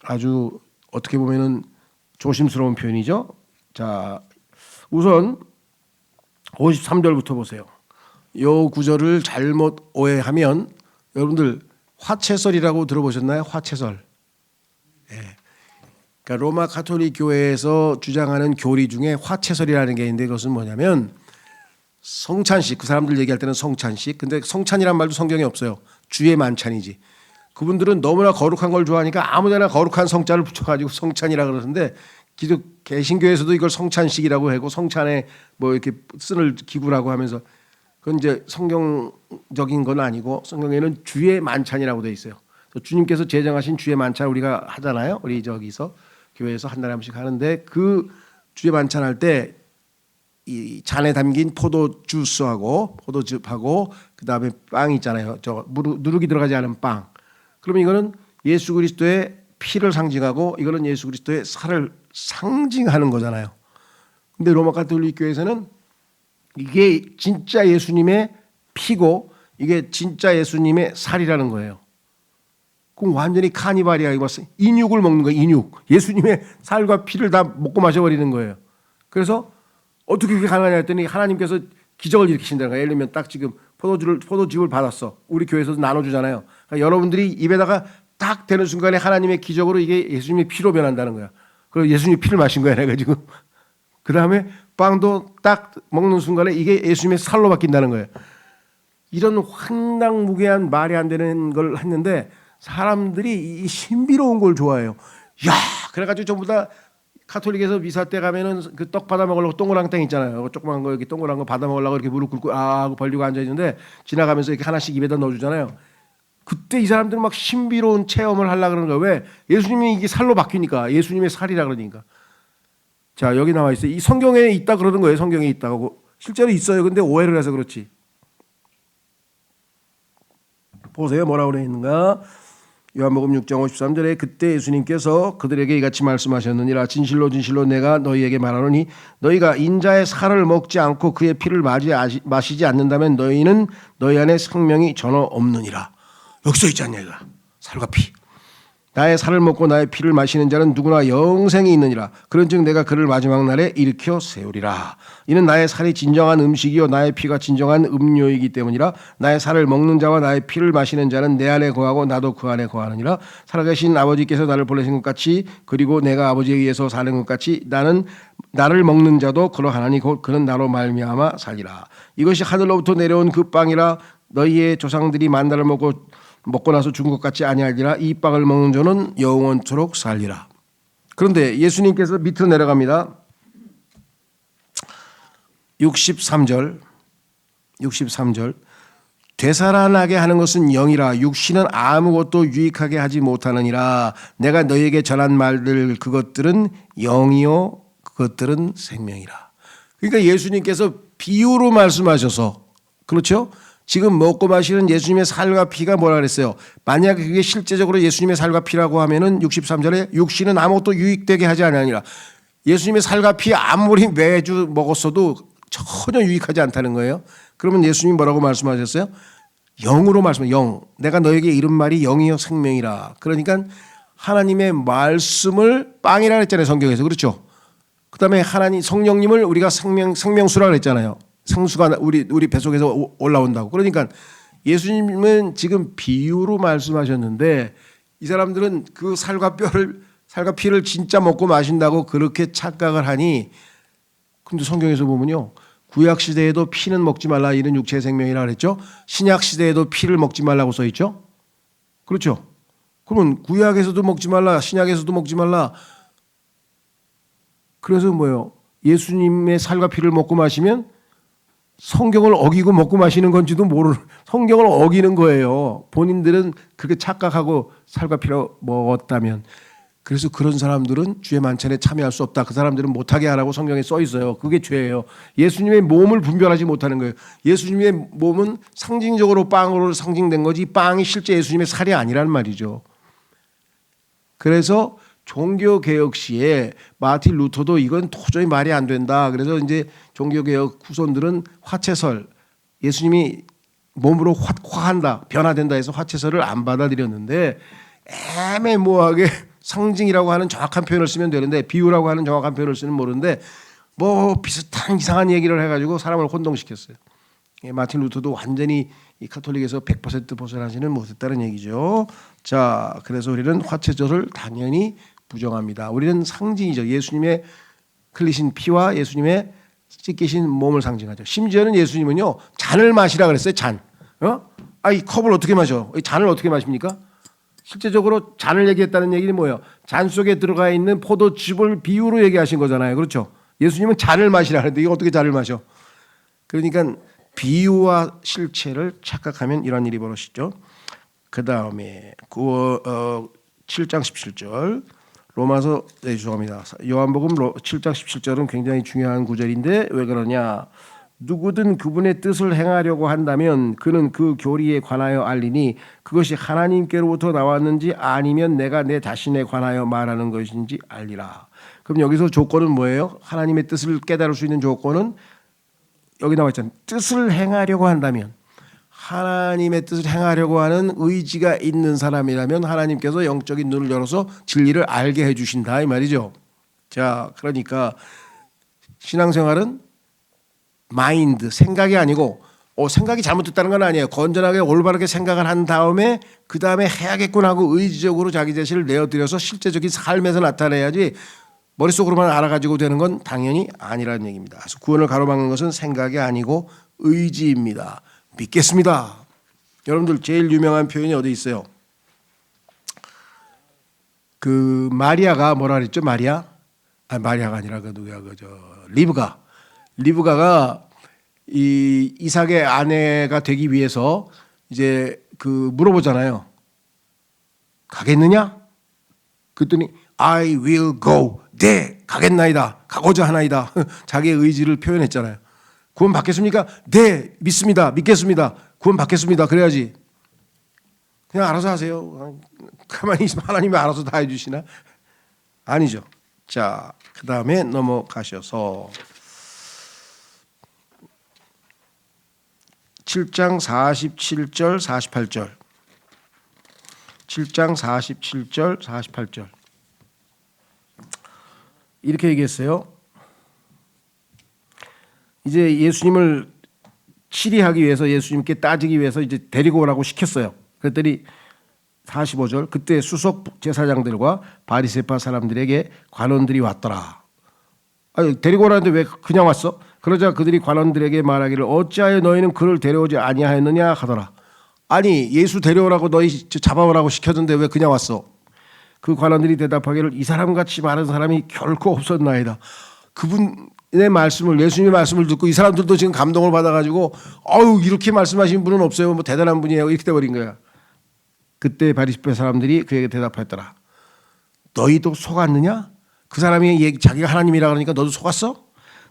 아주 어떻게 보면은 조심스러운 표현이죠. 자, 우선 53절부터 보세요. 이 구절을 잘못 오해하면 여러분들 화채설이라고 들어보셨나요? 화채설. 예. 그러니까 로마 가톨릭 교회에서 주장하는 교리 중에 화채설이라는 게 있는데 그것은 뭐냐면 성찬식, 그 사람들 얘기할 때는 성찬식. 근데 성찬이란 말도 성경에 없어요. 주의 만찬이지. 그분들은 너무나 거룩한 걸 좋아하니까 아무데나 거룩한 성자를 붙여가지고 성찬이라 그러는데 기독 개신교에서도 이걸 성찬식이라고 하고 성찬에 뭐 이렇게 쓰는 기구라고 하면서 그건 이제 성경적인 건 아니고 성경에는 주의 만찬이라고 돼 있어요. 주님께서 제정하신 주의 만찬 우리가 하잖아요. 우리 저기서 교회에서 한 달에 한 번씩 하는데 그 주의 만찬 할 때 이 잔에 담긴 포도 주스하고 포도즙하고 그 다음에 빵이 있잖아요. 저 누룩이 들어가지 않은 빵. 그러면 이거는 예수 그리스도의 피를 상징하고 이거는 예수 그리스도의 살을 상징하는 거잖아요. 근데 로마 가톨릭 교회에서는 이게 진짜 예수님의 피고 이게 진짜 예수님의 살이라는 거예요. 그럼 완전히 카니발이야. 이거 인육을 먹는 거예요. 인육. 예수님의 살과 피를 다 먹고 마셔버리는 거예요. 그래서 어떻게 그게 가능하냐 했더니 하나님께서 기적을 일으키신다는 거예요. 예를 들면 딱 지금 포도즙을 받았어. 우리 교회에서도 나눠주잖아요. 그러니까 여러분들이 입에다가 딱 되는 순간에 하나님의 기적으로 이게 예수님의 피로 변한다는 거야. 그리고 예수님의 피를 마신 거야. 내가 지금. 그 다음에 빵도 딱 먹는 순간에 이게 예수님의 살로 바뀐다는 거예요. 이런 황당무계한 말이 안 되는 걸 했는데 사람들이 이 신비로운 걸 좋아해요. 야, 그래가지고 전부 다 카톨릭에서 미사 때 가면은 그 떡 받아 먹으려고 동그란 땡 있잖아요. 조그만 거 이렇게 동그란 거 받아 먹으려고 이렇게 무릎 꿇고 하고 벌리고 앉아 있는데 지나가면서 이렇게 하나씩 입에다 넣어주잖아요. 그때 이 사람들은 막 신비로운 체험을 하려고 그러는 거예요. 왜? 예수님이 이게 살로 바뀌니까. 예수님의 살이라 그러니까. 자, 여기 나와 있어요. 이 성경에 있다 그러는 거예요. 성경에 있다고. 실제로 있어요. 근데 오해를 해서 그렇지. 보세요. 뭐라고 그래 있는가? 요한복음 6장 53절에 그때 예수님께서 그들에게 이같이 말씀하셨느니라. 진실로 진실로 내가 너희에게 말하노니 너희가 인자의 살을 먹지 않고 그의 피를 마시지 않는다면 너희는 너희 안에 생명이 전혀 없느니라. 여기 써 있지 않냐 이거. 살과 피. 나의 살을 먹고 나의 피를 마시는 자는 누구나 영생이 있느니라. 그런즉 내가 그를 마지막 날에 일으켜 세우리라. 이는 나의 살이 진정한 음식이요 나의 피가 진정한 음료이기 때문이라. 나의 살을 먹는 자와 나의 피를 마시는 자는 내 안에 거하고 나도 그 안에 거하느니라. 살아계신 아버지께서 나를 보내신 것 같이 그리고 내가 아버지에 의해서 사는 것 같이 나를 먹는 자도 그러하나니 곧 그는 나로 말미암아 살리라. 이것이 하늘로부터 내려온 그 빵이라. 너희의 조상들이 만나를 먹고 나서 죽은 것 같지 아니하리라. 이 빵을 먹는 자는 영원토록 살리라. 그런데 예수님께서 밑으로 내려갑니다. 63절 되살아나게 하는 것은 영이라 육신은 아무것도 유익하게 하지 못하느니라. 내가 너희에게 전한 말들 그것들은 영이요 그것들은 생명이라. 그러니까 예수님께서 비유로 말씀하셔서 그렇죠? 지금 먹고 마시는 예수님의 살과 피가 뭐라 그랬어요? 만약 그게 실제적으로 예수님의 살과 피라고 하면은 63절에 육신은 아무것도 유익되게 하지 아니하니라. 예수님의 살과 피 아무리 매주 먹었어도 전혀 유익하지 않다는 거예요. 그러면 예수님 뭐라고 말씀하셨어요? 영으로 영. 내가 너에게 이른 말이 영이요 생명이라. 그러니까 하나님의 말씀을 빵이라 그랬잖아요. 성경에서. 그렇죠? 그다음에 하나님 성령님을 우리가 생명수라 그랬잖아요. 생수가 우리 뱃속에서 올라온다고. 그러니까 예수님은 지금 비유로 말씀하셨는데 이 사람들은 그 살과 피를 진짜 먹고 마신다고 그렇게 착각을 하니 근데 성경에서 보면요. 구약 시대에도 피는 먹지 말라 이는 육체의 생명이라 그랬죠. 신약 시대에도 피를 먹지 말라고 써 있죠. 그렇죠. 그러면 구약에서도 먹지 말라 신약에서도 먹지 말라. 그래서 뭐예요? 예수님의 살과 피를 먹고 마시면 성경을 어기고 먹고 마시는 건지도 모르는 성경을 어기는 거예요. 본인들은 그렇게 착각하고 살과 피를 먹었다면. 그래서 그런 사람들은 주의 만찬에 참여할 수 없다. 그 사람들은 못하게 하라고 성경에 써 있어요. 그게 죄예요. 예수님의 몸을 분별하지 못하는 거예요. 예수님의 몸은 상징적으로 빵으로 상징된 거지 빵이 실제 예수님의 살이 아니란 말이죠. 그래서 종교개혁 시에 마틴 루터도 이건 도저히 말이 안 된다. 그래서 이제 종교개혁 후손들은 화채설, 예수님이 몸으로 화한다, 변화된다 해서 화채설을 안 받아들였는데 애매모호하게 상징이라고 하는 정확한 표현을 쓰면 되는데 비유라고 하는 정확한 표현을 쓰는 모르는데 뭐 비슷한 이상한 얘기를 해가지고 사람을 혼동시켰어요. 마틴 루터도 완전히 이 카톨릭에서 100% 벗어나지는 못했다는 얘기죠. 자, 그래서 우리는 화채절을 당연히 부정합니다. 우리는 상징이죠. 예수님의 흘리신 피와 예수님의 찢기신 몸을 상징하죠. 심지어는 예수님은요 잔을 마시라 그랬어요. 잔. 이 컵을 어떻게 마셔? 이 잔을 어떻게 마십니까? 실제적으로 잔을 얘기했다는 얘기는 뭐예요? 잔 속에 들어가 있는 포도즙을 비유로 얘기하신 거잖아요. 그렇죠? 예수님은 잔을 마시라는데 이거 어떻게 잔을 마셔? 그러니까 비유와 실체를 착각하면 이런 일이 벌어지죠. 그 다음에 7장 17절 로마서 죄송합니다. 요한복음 7장 17절은 굉장히 중요한 구절인데 왜 그러냐? 누구든 그분의 뜻을 행하려고 한다면 그는 그 교리에 관하여 알리니 그것이 하나님께로부터 나왔는지 아니면 내가 내 자신에 관하여 말하는 것인지 알리라. 그럼 여기서 조건은 뭐예요? 하나님의 뜻을 깨달을 수 있는 조건은 여기 나와 있잖아요. 뜻을 행하려고 한다면, 하나님의 뜻을 행하려고 하는 의지가 있는 사람이라면 하나님께서 영적인 눈을 열어서 진리를 알게 해주신다 이 말이죠. 자, 그러니까 신앙생활은 마인드, 생각이 아니고 생각이 잘못됐다는 건 아니에요. 건전하게 올바르게 생각을 한 다음에 그 다음에 해야겠군 하고 의지적으로 자기 자신을 내어드려서 실제적인 삶에서 나타내야지 머릿속으로만 알아가지고 되는 건 당연히 아니라는 얘기입니다. 그래서 구원을 가로막는 것은 생각이 아니고 의지입니다. 믿겠습니다. 여러분들 제일 유명한 표현이 어디 있어요? 그 마리아가 뭐라 그랬죠? 마리아가 아니라 그 누구야? 리브가가 이 이삭의 아내가 되기 위해서 이제 그 물어보잖아요. 가겠느냐? 그랬더니 I will go. 네, 가겠나이다. 가고자 하나이다. 자기의 의지를 표현했잖아요. 구원 받겠습니까? 네, 믿습니다. 믿겠습니다. 구원 받겠습니다. 그래야지. 그냥 알아서 하세요. 가만히 있으면 하나님이 알아서 다 해주시나? 아니죠. 자, 그 다음에 넘어가셔서 7장 47절 48절 7장 47절 48절 이렇게 얘기했어요. 이제 예수님을 치리하기 위해서 예수님께 따지기 위해서 이제 데리고 오라고 시켰어요. 그랬더니 45절 그때 수석 제사장들과 바리새파 사람들에게 관원들이 왔더라. 아니, 데리고 오라는데 왜 그냥 왔어? 그러자 그들이 관원들에게 말하기를 어찌하여 너희는 그를 데려오지 아니하였느냐 하더라. 아니 예수 데려오라고 너희 잡아오라고 시켰는데 왜 그냥 왔어? 그 관원들이 대답하기를 이 사람같이 많은 사람이 결코 없었나이다. 그분의 말씀을 예수님의 말씀을 듣고 이 사람들도 지금 감동을 받아가지고 이렇게 말씀하신 분은 없어요. 뭐 대단한 분이에요. 이렇게 돼버린 거야. 그때 바리새파 사람들이 그에게 대답했더라. 너희도 속았느냐? 그 사람이 자기가 하나님이라 그러니까 너도 속았어?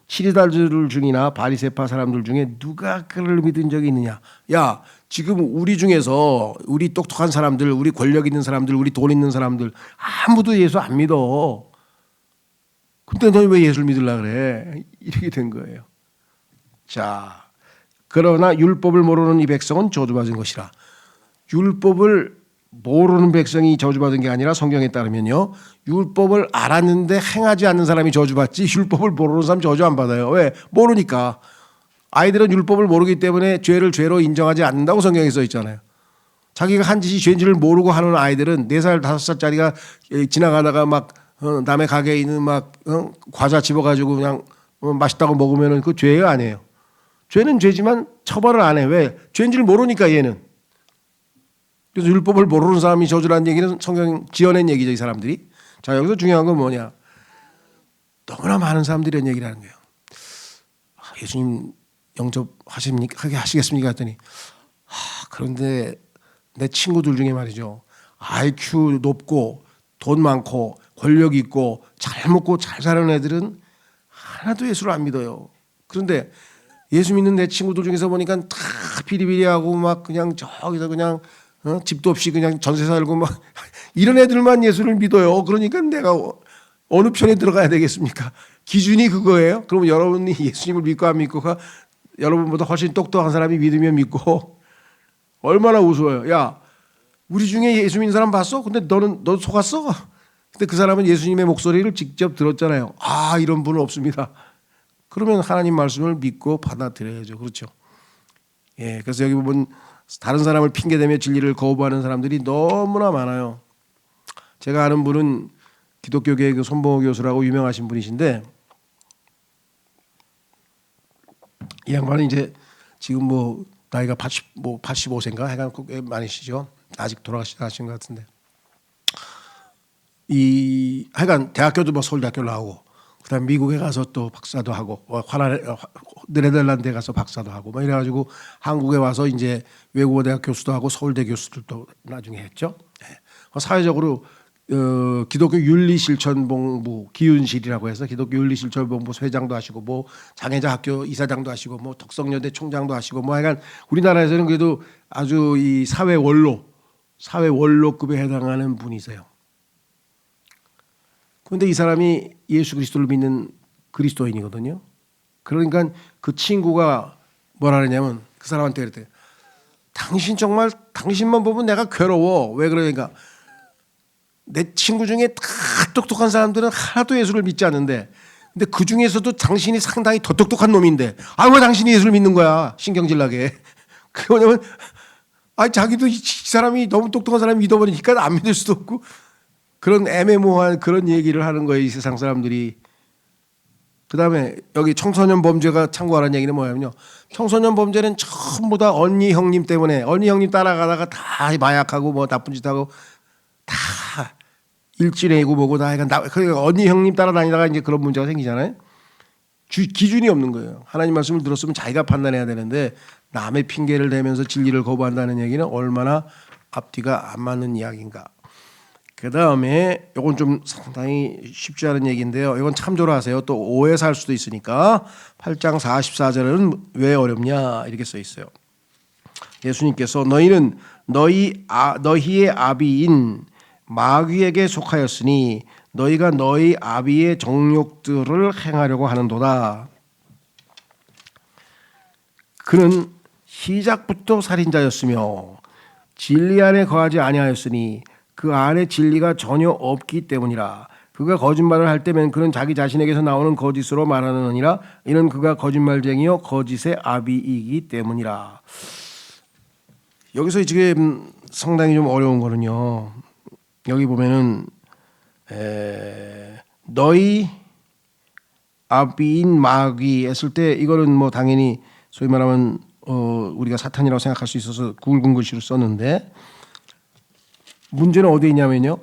치리달들 중이나 바리새파 사람들 중에 누가 그를 믿은 적이 있느냐? 야, 지금 우리 중에서 우리 똑똑한 사람들, 우리 권력 있는 사람들, 우리 돈 있는 사람들 아무도 예수 안 믿어. 근데 너희 왜 예수를 믿으려고 그래? 이렇게 된 거예요. 자, 그러나 율법을 모르는 이 백성은 저주받은 것이라. 율법을 모르는 백성이 저주받은 게 아니라 성경에 따르면요. 율법을 알았는데 행하지 않는 사람이 저주받지 율법을 모르는 사람 저주 안 받아요. 왜? 모르니까. 아이들은 율법을 모르기 때문에 죄를 죄로 인정하지 않는다고 성경에 써 있잖아요. 자기가 한 짓이 죄인지를 모르고 하는 아이들은 4살, 5살짜리가 지나가다가 막 남의 가게에 있는 막 과자 집어가지고 그냥 맛있다고 먹으면 그 죄가 아니에요. 죄는 죄지만 처벌을 안 해. 왜? 죄인지를 모르니까 얘는. 그래서 율법을 모르는 사람이 저주라는 얘기는 성경 지어낸 얘기죠. 이 사람들이. 자, 여기서 중요한 건 뭐냐. 너무나 많은 사람들이 이런 얘기를 하는 거예요. 예수님 하게 하시겠습니까? 했더니 그런데 내 친구들 중에 말이죠. IQ 높고 돈 많고 권력 있고 잘 먹고 잘 사는 애들은 하나도 예수를 안 믿어요. 그런데 예수 믿는 내 친구들 중에서 보니까 다 비리비리하고 막 그냥 저기서 그냥 집도 없이 그냥 전세 살고 막 이런 애들만 예수를 믿어요. 그러니까 내가 어느 편에 들어가야 되겠습니까? 기준이 그거예요. 그럼 여러분이 예수님을 믿고 안 믿고가 여러분보다 훨씬 똑똑한 사람이 믿으면 믿고 얼마나 우스워요. 야, 우리 중에 예수 믿는 사람 봤어? 근데 너 속았어? 근데 그 사람은 예수님의 목소리를 직접 들었잖아요. 이런 분은 없습니다. 그러면 하나님 말씀을 믿고 받아들여야죠. 그렇죠? 예, 그래서 여기 보면 다른 사람을 핑계대며 진리를 거부하는 사람들이 너무나 많아요. 제가 아는 분은 기독교계의 그 손봉호 교수라고 유명하신 분이신데 이 양반은 이제 지금 뭐 나이가 85세인가 해가 꽤 많으시죠. 아직 돌아가신 것 같은데 하여간 대학교도 뭐 서울대학교 나오고 그다음 미국에 가서 또 박사도 하고 네덜란드에 가서 박사도 하고 뭐 이래가지고 한국에 와서 이제 외국어 대학 교수도 하고 서울대 교수들도 나중에 했죠. 사회적으로 기독교 윤리실천본부 기윤실이라고 해서 기독교 윤리실천본부 회장도 하시고 뭐 장애자 학교 이사장도 하시고 뭐 덕성여대 총장도 하시고 뭐 하여간 우리나라에서는 그래도 아주 이 사회 원로급에 해당하는 분이세요. 그런데 이 사람이 예수 그리스도를 믿는 그리스도인이거든요. 그러니까 그 친구가 뭐라 그러냐면 그 사람한테 그랬대요. 당신 정말 당신만 보면 내가 괴로워. 왜 그러니까 내 친구 중에 다 똑똑한 사람들은 하나도 예수를 믿지 않는데 근데 그 중에서도 당신이 상당히 더 똑똑한 놈인데 왜 당신이 예수를 믿는 거야. 신경질나게. 그게 뭐냐면 자기도 이 사람이 너무 똑똑한 사람이 믿어버리니까 안 믿을 수도 없고 그런 애매모호한 그런 얘기를 하는 거예요. 이 세상 사람들이. 그다음에 여기 청소년 범죄가 참고하라는 얘기는 뭐냐면요. 청소년 범죄는 전부 다 언니 형님 때문에 언니 형님 따라가다가 다 마약하고 뭐 나쁜 짓 하고 다 일진애고 뭐고 다 그러니까 언니 형님 따라다니다가 이제 그런 문제가 생기잖아요. 기준이 없는 거예요. 하나님 말씀을 들었으면 자기가 판단해야 되는데 남의 핑계를 대면서 진리를 거부한다는 얘기는 얼마나 앞뒤가 안 맞는 이야기인가. 그다음에 이건 좀 상당히 쉽지 않은 얘기인데요. 이건 참조를 하세요. 또 오해서 할 수도 있으니까 8장 44절은 왜 어렵냐 이렇게 써 있어요. 예수님께서 너희는 너희의 아비인 마귀에게 속하였으니 너희가 너희 아비의 정욕들을 행하려고 하는도다. 그는 시작부터 살인자였으며 진리 안에 거하지 아니하였으니 그 안에 진리가 전혀 없기 때문이라. 그가 거짓말을 할 때면 그는 자기 자신에게서 나오는 거짓으로 말하느니라. 이는 그가 거짓말쟁이요 거짓의 아비이기 때문이라. 여기서 지금 상당히 좀 어려운 거는요. 여기 보면은 너희 아비인 마귀 했을 때 이거는 뭐 당연히 소위 말하면 우리가 사탄이라고 생각할 수 있어서 굵은 글씨로 썼는데 문제는 어디에 있냐면요.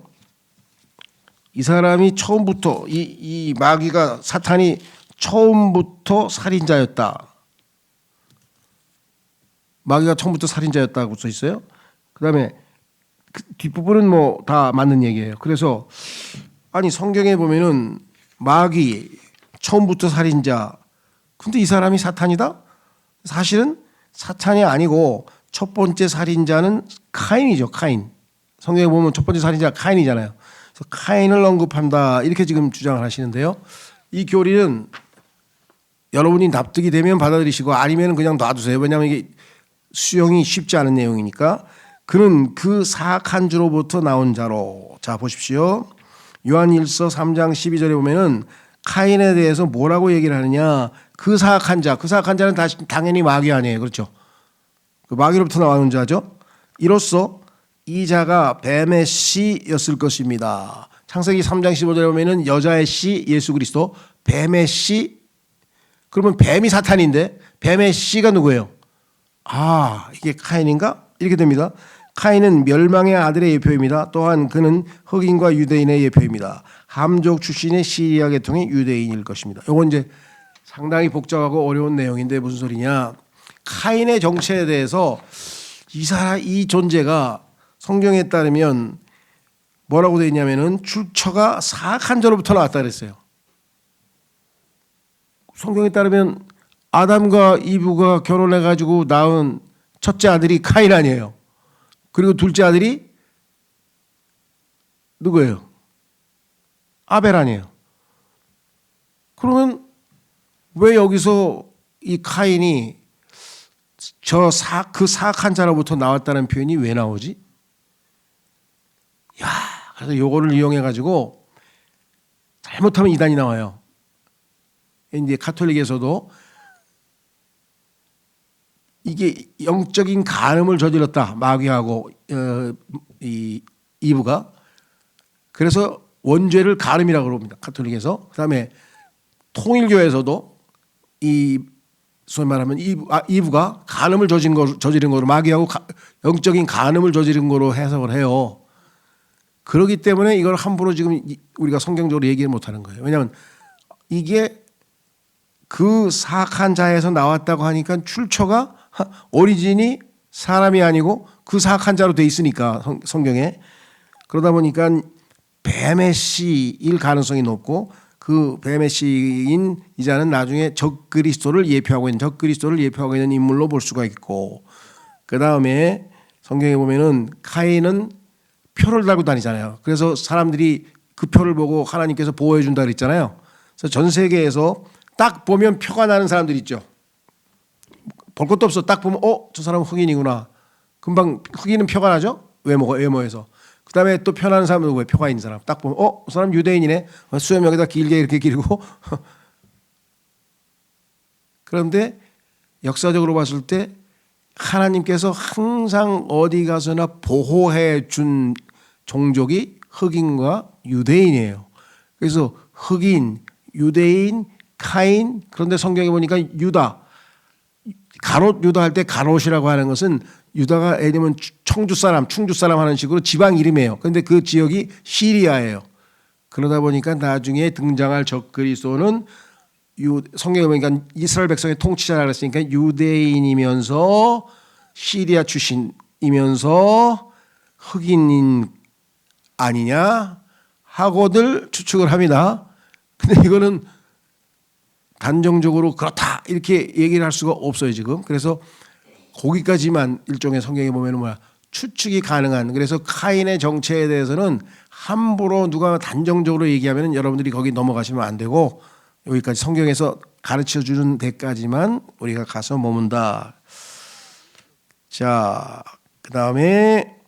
이 사람이 처음부터 이 마귀가 사탄이 처음부터 살인자였다. 마귀가 처음부터 살인자였다고 써 있어요. 그다음에 그 뒷부분은 뭐 다 맞는 얘기예요. 그래서 성경에 보면은 마귀 처음부터 살인자. 근데 이 사람이 사탄이다? 사실은 사탄이 아니고 첫 번째 살인자는 카인이죠. 카인. 성경에 보면 첫 번째 살인자가 카인이잖아요. 그래서 카인을 언급한다 이렇게 지금 주장을 하시는데요. 이 교리는 여러분이 납득이 되면 받아들이시고 아니면 그냥 놔두세요. 왜냐하면 이게 수용이 쉽지 않은 내용이니까. 그는 그 사악한 주로부터 나온 자로. 자 보십시오. 요한일서 3장 12절에 보면은 카인에 대해서 뭐라고 얘기를 하느냐. 그 사악한 자는 당연히 마귀 아니에요. 그렇죠. 그 마귀로부터 나오는 자죠. 이로써 이 자가 뱀의 씨였을 것입니다. 창세기 3장 15절에 보면은 여자의 씨 예수 그리스도, 뱀의 씨. 그러면 뱀이 사탄인데 뱀의 씨가 누구예요? 이게 카인인가? 이렇게 됩니다. 카인은 멸망의 아들의 예표입니다. 또한 그는 흑인과 유대인의 예표입니다. 함족 출신의 시리아 계통의 유대인일 것입니다. 이건 이제 상당히 복잡하고 어려운 내용인데 무슨 소리냐? 카인의 정체에 대해서 이 존재가 성경에 따르면 뭐라고 되어 있냐면은 출처가 사악한 자로부터 나왔다 그랬어요. 성경에 따르면 아담과 이브가 결혼해 가지고 낳은 첫째 아들이 카인 아니에요. 그리고 둘째 아들이 누구예요? 아벨 아니에요. 그러면 왜 여기서 이 카인이 그 사악한 자로부터 나왔다는 표현이 왜 나오지? 그래서 요거를 이용해 가지고 잘못하면 이단이 나와요. 이제 가톨릭에서도 이게 영적인 간음을 저질렀다. 마귀하고 이 이브가. 그래서 원죄를 간음이라고 그럽니다. 가톨릭에서. 그다음에 통일교에서도 소위 말하면 이브가 간음을 저지른 거로 마귀하고 영적인 간음을 저지른 거로 해석을 해요. 그렇기 때문에 이걸 함부로 지금 우리가 성경적으로 얘기를 못하는 거예요. 왜냐하면 이게 그 사악한 자에서 나왔다고 하니까 출처가 오리진이 사람이 아니고 그 사악한 자로 돼 있으니까 성경에. 그러다 보니까 뱀의 씨일 가능성이 높고 그 뱀의 씨인 이 자는 나중에 적그리스도를 예표하고 있는 인물로 볼 수가 있고, 그 다음에 성경에 보면은 카인은 표를 달고 다니잖아요. 그래서 사람들이 그 표를 보고 하나님께서 보호해 준다 그랬잖아요. 그래서 전 세계에서 딱 보면 표가 나는 사람들 있죠. 볼 것도 없어. 딱 보면 저 사람은 흑인이구나. 금방 흑인은 표가 나죠. 외모에서. 그 다음에 또 표 나는 사람은 왜 표가 있는 사람. 딱 보면 그 사람 유대인이네. 수염 여기다 길게 이렇게 기르고. 그런데 역사적으로 봤을 때 하나님께서 항상 어디 가서나 보호해 준 종족이 흑인과 유대인이에요. 그래서 흑인, 유대인, 카인, 그런데 성경에 보니까 유다, 가롯 유다 할 때 가롯이라고 하는 것은 유다가 예를 들면 충주 사람 하는 식으로 지방 이름이에요. 그런데 그 지역이 시리아예요. 그러다 보니까 나중에 등장할 적그리스도는 성경에 보니까 이스라엘 백성의 통치자라고 했으니까 유대인이면서 시리아 출신이면서 흑인인 아니냐 하고들 추측을 합니다. 근데 이거는 단정적으로 그렇다 이렇게 얘기를 할 수가 없어요 지금. 그래서 거기까지만 일종의 성경에 보면은 추측이 가능한. 그래서 카인의 정체에 대해서는 함부로 누가 단정적으로 얘기하면은 여러분들이 거기 넘어가시면 안 되고, 여기까지 성경에서 가르쳐 주는 데까지만 우리가 가서 머문다. 자, 그 다음에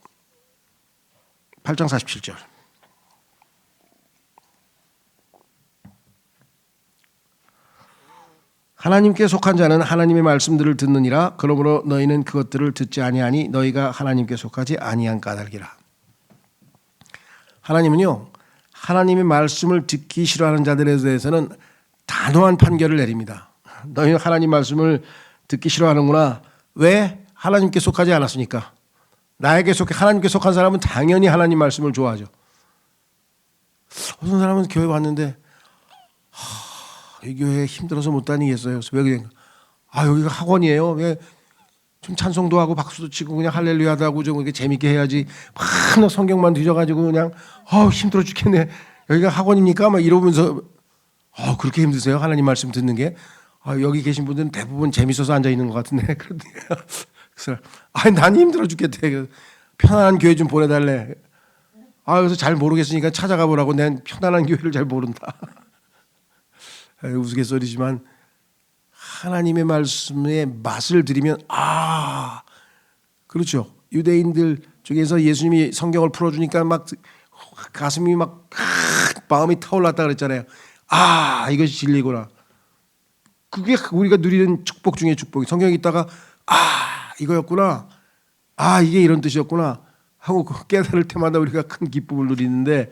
8장 47절. 하나님께 속한 자는 하나님의 말씀들을 듣느니라. 그러므로 너희는 그것들을 듣지 아니하니 너희가 하나님께 속하지 아니한 까닭이라. 하나님은요, 하나님의 말씀을 듣기 싫어하는 자들에 대해서는 단호한 판결을 내립니다. 너희는 하나님 말씀을 듣기 싫어하는구나. 왜? 하나님께 속하지 않았으니까. 하나님께 속한 사람은 당연히 하나님 말씀을 좋아하죠. 어떤 사람은 교회 왔는데 이 교회 힘들어서 못 다니겠어요. 왜 그냥 여기가 학원이에요. 왜 좀 찬송도 하고 박수도 치고 그냥 할렐루야도 하고 좀 이렇게 재밌게 해야지. 막 성경만 뒤져가지고 그냥 힘들어 죽겠네. 여기가 학원입니까? 막 이러면서 그렇게 힘드세요? 하나님 말씀 듣는 게? 여기 계신 분들은 대부분 재밌어서 앉아 있는 것 같은데. 그런데 그래서 난 힘들어 죽겠대. 편안한 교회 좀 보내달래. 그래서 잘 모르겠으니까 찾아가 보라고. 난 편안한 교회를 잘 모른다. 우스갯소리지만 하나님의 말씀의 맛을 들이면 그렇죠. 유대인들 중에서 예수님이 성경을 풀어주니까 막 가슴이 막 마음이 타올랐다 그랬잖아요. 이것이 진리구나. 그게 우리가 누리는 축복 중에 축복이. 성경에 있다가 이거였구나. 이게 이런 뜻이었구나 하고 깨달을 때마다 우리가 큰 기쁨을 누리는데,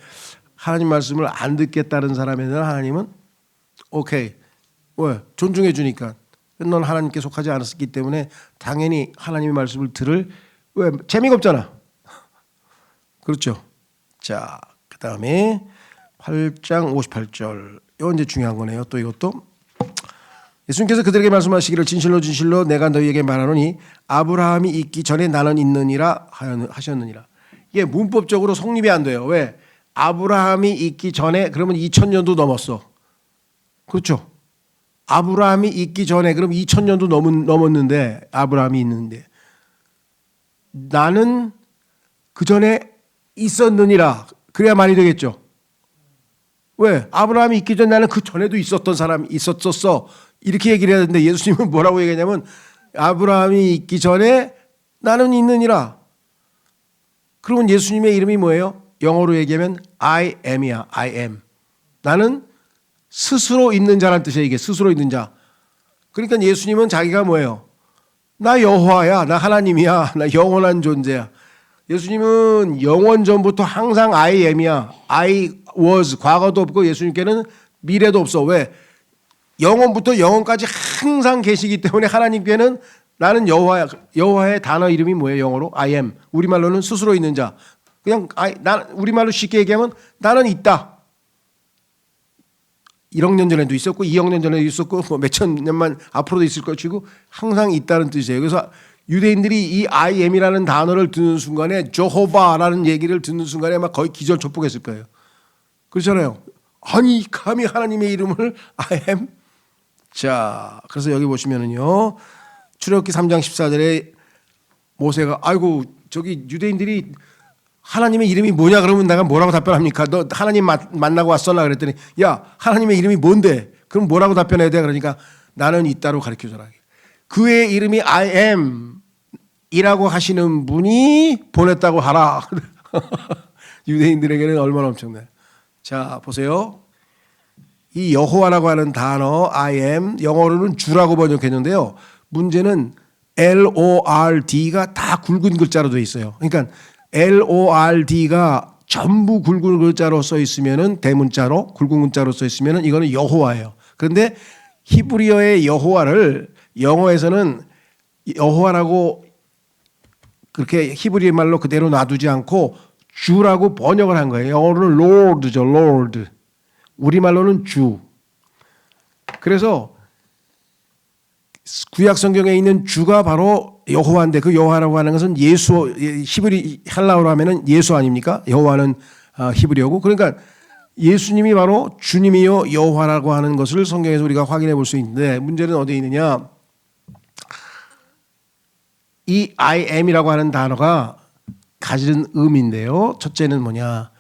하나님 말씀을 안 듣겠다는 사람에는 하나님은 오케이. 왜? 존중해 주니까. 넌 하나님께 속하지 않았기 때문에 당연히 하나님의 말씀을 들을. 왜? 재미가 없잖아. 그렇죠. 자, 그 다음에 8장 58절. 이건 이제 중요한 거네요. 또 이것도 예수님께서 그들에게 말씀하시기를 진실로 진실로 내가 너희에게 말하노니 아브라함이 있기 전에 나는 있느니라 하셨느니라. 이게 문법적으로 성립이 안 돼요. 왜? 아브라함이 있기 전에 그러면 2000년도 넘었어. 그렇죠. 아브라함이 있기 전에 그럼 2000년도 넘었는데 아브라함이 있는데 나는 그 전에 있었느니라. 그래야 말이 되겠죠. 왜? 아브라함이 있기 전에 나는 그 전에도 있었던 사람이 있었었어. 이렇게 얘기를 해야 되는데 예수님은 뭐라고 얘기하냐면 아브라함이 있기 전에 나는 있느니라. 그러면 예수님의 이름이 뭐예요? 영어로 얘기하면 I am이야. I am. 나는 스스로 있는 자란 뜻이에요. 이게 스스로 있는 자. 그러니까 예수님은 자기가 뭐예요? 나 여호와야. 나 하나님이야. 나 영원한 존재야. 예수님은 영원 전부터 항상 I am이야. I was. 과거도 없고 예수님께는 미래도 없어. 왜? 영원부터 영원까지 항상 계시기 때문에 하나님께는 나는 여호와야. 여호와의 단어 이름이 뭐예요? 영어로 I am. 우리말로는 스스로 있는 자. 그냥 우리말로 쉽게 얘기하면 나는 있다. 1억 년 전에도 있었고 2억 년 전에도 있었고 뭐 몇천 년만 앞으로도 있을 것이고 항상 있다는 뜻이에요. 그래서 유대인들이 이 I am이라는 단어를 듣는 순간에 저호바라는 얘기를 듣는 순간에 막 거의 기절초폭했을 거예요. 그렇잖아요. 아니 감히 하나님의 이름을 I am. 자, 그래서 여기 보시면은요. 출애굽기 3장 14절에 모세가 아이고 저기 유대인들이 하나님의 이름이 뭐냐 그러면 내가 뭐라고 답변합니까? 너 하나님 만나고 왔었나 그랬더니 야 하나님의 이름이 뭔데? 그럼 뭐라고 답변해야 돼? 그러니까 나는 있다로 가르쳐줘라. 그의 이름이 I am 이라고 하시는 분이 보냈다고 하라. 유대인들에게는 얼마나 엄청나요. 자 보세요. 이 여호와라고 하는 단어 I am 영어로는 주라고 번역했는데요. 문제는 LORD가 다 굵은 글자로 되어 있어요. 그러니까 LORD가 전부 굵은 글자로 써 있으면은 대문자로 굵은 문자로 써 있으면은 이거는 여호와예요. 그런데 히브리어의 여호와를 영어에서는 여호와라고 그렇게 히브리 말로 그대로 놔두지 않고 주라고 번역을 한 거예요. 영어로는 Lord죠, Lord. 우리말로는 주. 그래서 구약 성경에 있는 주가 바로 여호와인데 그 여호와라고 하는 것은 예수, 히브리 헬라어로 하면은 예수 아닙니까? 여호와는 히브리어고. 그러니까 예수님이 바로 주님이요 여호와라고 하는 것을 성경에서 우리가 확인해 볼 수 있는데 문제는 어디에 있느냐? 이 I am이라고 하는 단어가 가지는 의미인데요. 첫째는 뭐냐?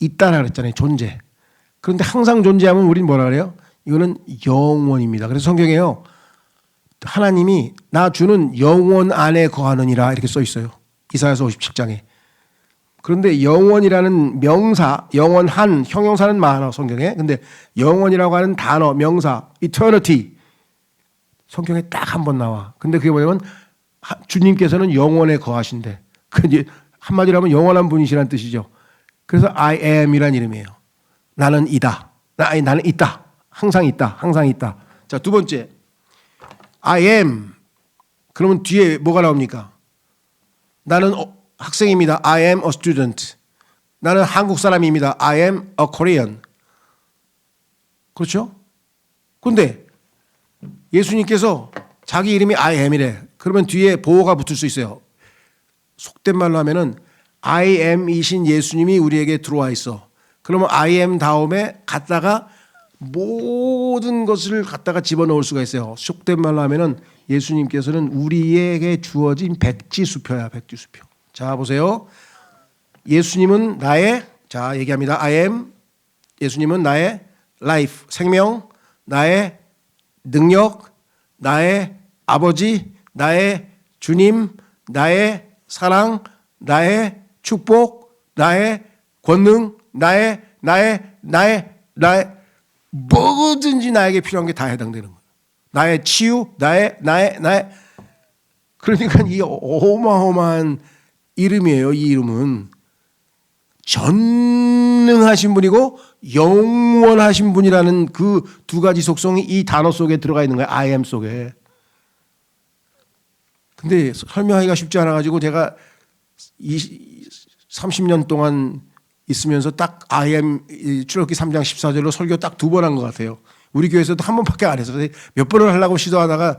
있다라 그랬잖아요. 존재. 그런데 항상 존재하면 우린 뭐라 그래요? 이거는 영원입니다. 그래서 성경에요. 하나님이 나 주는 영원 안에 거하느니라 이렇게 써 있어요. 이사야서 57장에. 그런데 영원이라는 명사, 영원한 형용사는 많아 성경에. 근데 영원이라고 하는 단어, 명사, eternity 성경에 딱 한 번 나와. 근데 그게 뭐냐면 주님께서는 영원에 거하신대. 그 한마디로 하면 영원한 분이시라는 뜻이죠. 그래서 I am이란 이름이에요. 나는 이다. 나는 있다. 항상 있다. 항상 있다. 자, 두 번째. I am. 그러면 뒤에 뭐가 나옵니까? 나는 학생입니다. I am a student. 나는 한국 사람입니다. I am a Korean. 그렇죠? 그런데 예수님께서 자기 이름이 I am이래. 그러면 뒤에 보호가 붙을 수 있어요. 속된 말로 하면은 I am이신 예수님이 우리에게 들어와 있어. 그러면 I am 다음에 갖다가 모든 것을 갖다가 집어넣을 수가 있어요. 속된 말로 하면은 예수님께서는 우리에게 주어진 백지수표야, 백지수표. 자, 보세요. 예수님은 나의, 자, 얘기합니다. I am. 예수님은 나의 life, 생명, 나의 능력, 나의 아버지, 나의 주님, 나의 사랑, 나의 축복, 나의 권능, 나의 뭐든지 나에게 필요한 게 다 해당되는 거예요. 나의 치유, 나의. 그러니까 이 어마어마한 이름이에요. 이 이름은 전능하신 분이고 영원하신 분이라는 그 두 가지 속성이 이 단어 속에 들어가 있는 거예요. I am 속에. 근데 설명하기가 쉽지 않아가지고 제가 30년 동안 있으면서 딱 I am 출애굽기 3장 14절로 설교 딱 2번 한 것 같아요. 우리 교회에서도 한 번밖에 안 했어요. 몇 번을 하려고 시도하다가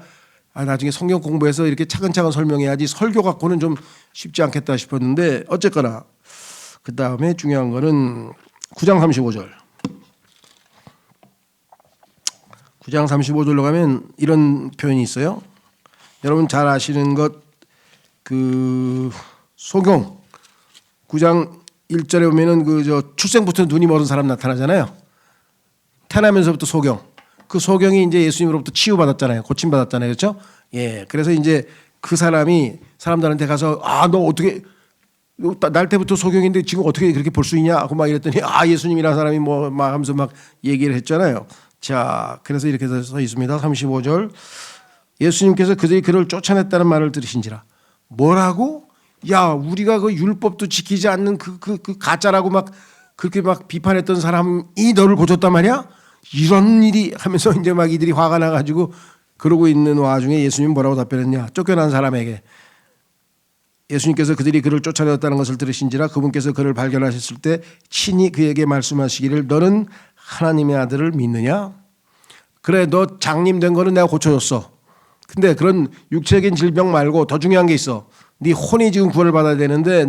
나중에 성경 공부해서 이렇게 차근차근 설명해야지 설교 갖고는 좀 쉽지 않겠다 싶었는데 어쨌거나 그 다음에 중요한 거는 9장 35절. 9장 35절로 가면 이런 표현이 있어요. 여러분 잘 아시는 것 그 소경 9장 1절에 보면은 그 출생부터 눈이 멀은 사람 나타나잖아요. 태어나면서부터 소경. 그 소경이 이제 예수님으로부터 치유받았잖아요. 고침받았잖아요. 그렇죠? 예. 그래서 이제 그 사람이 사람들한테 가서 너 어떻게 날 때부터 소경인데 지금 어떻게 그렇게 볼 수 있냐 하고 막 이랬더니 예수님이라는 사람이 뭐 막 하면서 막 얘기를 했잖아요. 자, 그래서 이렇게 써 있습니다. 35절. 예수님께서 그들이 그를 쫓아냈다는 말을 들으신지라. 뭐라고? 야, 우리가 그 율법도 지키지 않는 그 가짜라고 막 그렇게 막 비판했던 사람이 너를 고쳤단 말이야? 이런 일이 하면서 이제 막 이들이 화가 나가지고 그러고 있는 와중에 예수님 뭐라고 답변했냐? 쫓겨난 사람에게 예수님께서 그들이 그를 쫓아내었다는 것을 들으신지라 그분께서 그를 발견하셨을 때 친히 그에게 말씀하시기를 너는 하나님의 아들을 믿느냐? 그래, 너 장님 된 거는 내가 고쳐줬어. 근데 그런 육체적인 질병 말고 더 중요한 게 있어. 네 혼이 지금 구원을 받아야 되는데